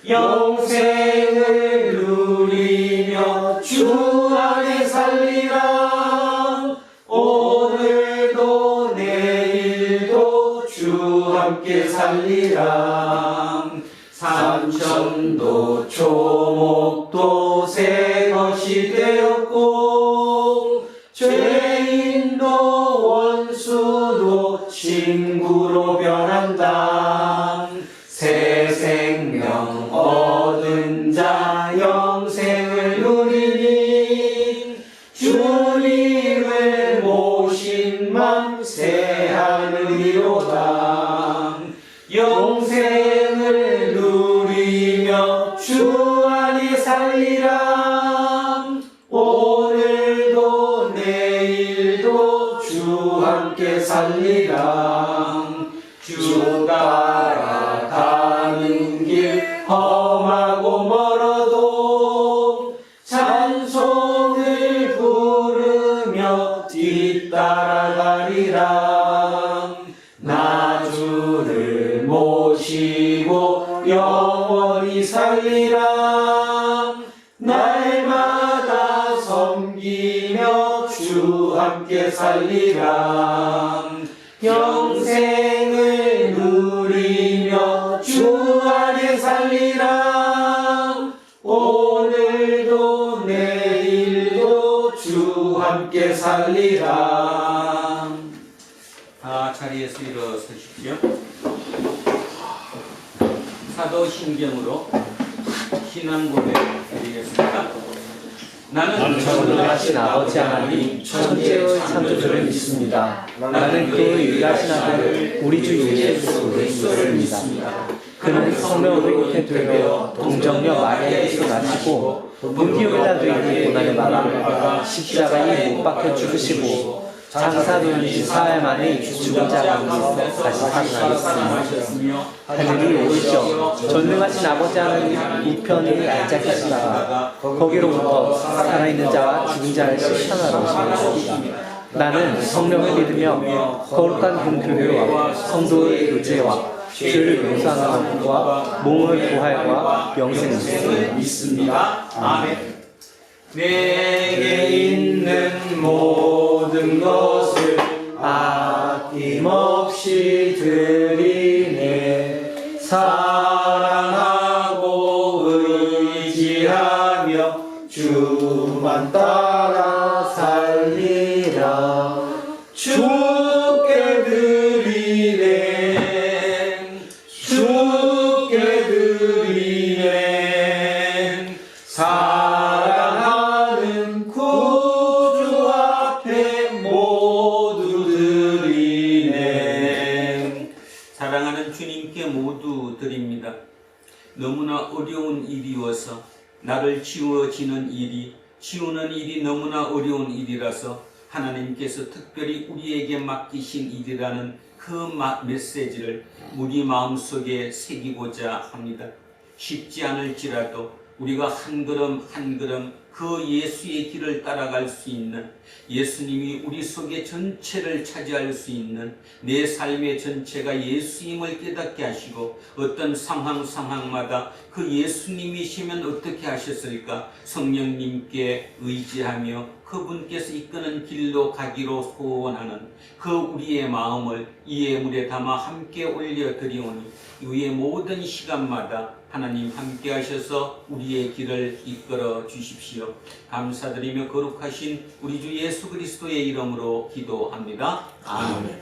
영생을 누리며 주 안에 살리라. 오늘도 내일도 주 함께 살리라. 삼천도 초목도 새 것이 되었고 죄인도 원수도 친구로 변한다. 새 생명 얻은 자 영생을 누리니 주님을 모신 맘 새 하늘이로다. 영생을 누리며 주 안에 살리라. 오늘도 내일도 주 함께 살리라. 주 따라가는 길 험하고 멀어도 찬송을 부르며 뒤따라가리라. 나 주를 모시고 영원히 살리라. 날마다 섬기며 주 함께 살리라. 영생을 누리며 주 안에 살리라. 오늘도 내일도 주 함께 살리라. 다 자리에서 일어서십시오. 사도신경으로 신앙 고백 드리겠습니다. 나는 전능하신 아버지 하나님 천지의 창조주를 믿습니다. 나는 그 유일하신 아들 우리 주 예수 그리스도를 믿습니다. 그는 성령으로 잉태되어 동정녀 마리아에서 나시고 본디오 빌라도에게 고난을 받아 십자가에 못 박혀 죽으시고 장사되는 사흘 만에 죽은 자 가운데서 다시 살아나셨으며 하늘이 오르셔 전능하신 아버지 하나님 우편에 앉아 계시다가 거기로부터 살아있는 자와 죽은 자를 심판하러 오십니다. 나는 성령을 믿으며 거룩한 공교회와 성도의 의제와 죄를 용서하는 것과 몸의 부활과 영생을 믿습니다. 아멘. 내게 있는 모든 것을 아낌없이 드리네. 사랑하고 의지하며 주만 따라 살리라. 주께 드리네. 주께 드리네. 사랑하는 구주 앞에 모두 드리네. 사랑하는 주님께 모두 드립니다. 너무나 어려운 일이어서 나를 치우는 일이 너무나 어려운 일이라서 하나님께서 특별히 우리에게 맡기신 일이라는 그 메시지를 우리 마음속에 새기고자 합니다. 쉽지 않을지라도 우리가 한 걸음 한 걸음 그 예수의 길을 따라갈 수 있는, 예수님이 우리 속의 전체를 차지할 수 있는, 내 삶의 전체가 예수님을 깨닫게 하시고 어떤 상황마다 그 예수님이시면 어떻게 하셨을까? 성령님께 의지하며 그분께서 이끄는 길로 가기로 소원하는 그 우리의 마음을 이 예물에 담아 함께 올려드리오니 이후의 모든 시간마다 하나님 함께 하셔서 우리의 길을 이끌어 주십시오. 감사드리며 거룩하신 우리 주 예수 그리스도의 이름으로 기도합니다. 아멘.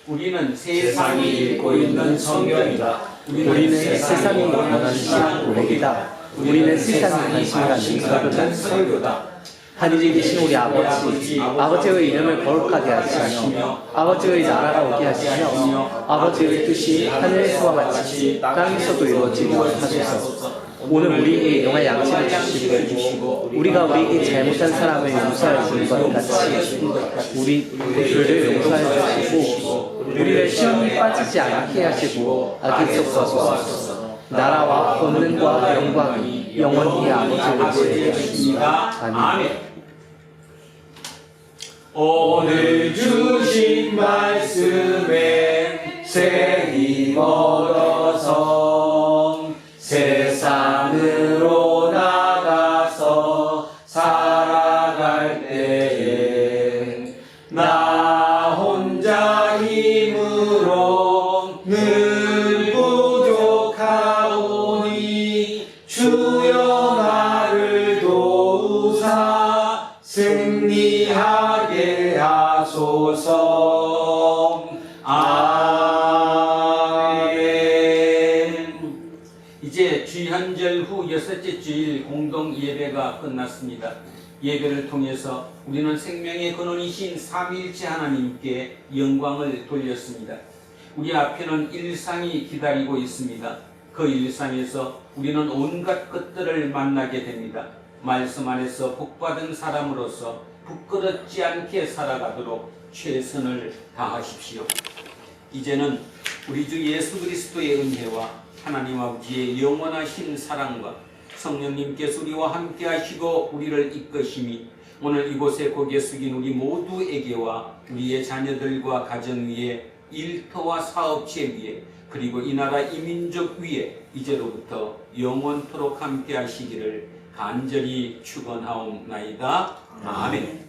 우리는 세상이 읽고 있는 성경이다. 우리는 세상이 원하는 고백이다. 우리는 세상이 관심이 가는 설교다. 하늘에 계신 우리 아버지의 이름을 거룩하게 하시며 아버지의 나라가 오게 하시며 아버지의 뜻이 하늘에서와 같이 땅에서도 이루어지게 하소서. 오늘 우리에게 일용할 양식을 주시고 우리가 우리에게 잘못한 사람을 용서해 주는 것 같이 우리를 용서해 주시고 우리를 시험에 빠지지 않게 하시고 악에서 구하소서. 나라와 권능과 영광이 영원히 아버지에게 있습니다. 아멘. 오늘 주신 말씀에 새 힘 얻어서 세상으로 나가서 살아갈 때에 나 혼자 힘으로 늘 부족하오니 주여 나를 도우사 승리하게 하소서. 아멘. 이제 주현절 후 여섯째 주일 공동 예배가 끝났습니다. 예배를 통해서 우리는 생명의 근원이신 삼위일체 하나님께 영광을 돌렸습니다. 우리 앞에는 일상이 기다리고 있습니다. 그 일상에서 우리는 온갖 것들을 만나게 됩니다. 말씀 안에서 복받은 사람으로서 부끄럽지 않게 살아가도록 최선을 다하십시오. 이제는 우리 주 예수 그리스도의 은혜와 하나님 아버지의 영원하신 사랑과 성령님께서 우리와 함께 하시고 우리를 이끄심이 오늘 이곳에 고개 숙인 우리 모두에게와 우리의 자녀들과 가정 위에 일터와 사업체 위에 그리고 이 나라 이 민족 위에 이제로부터 영원토록 함께 하시기를 간절히 축원하옵나이다. 아멘.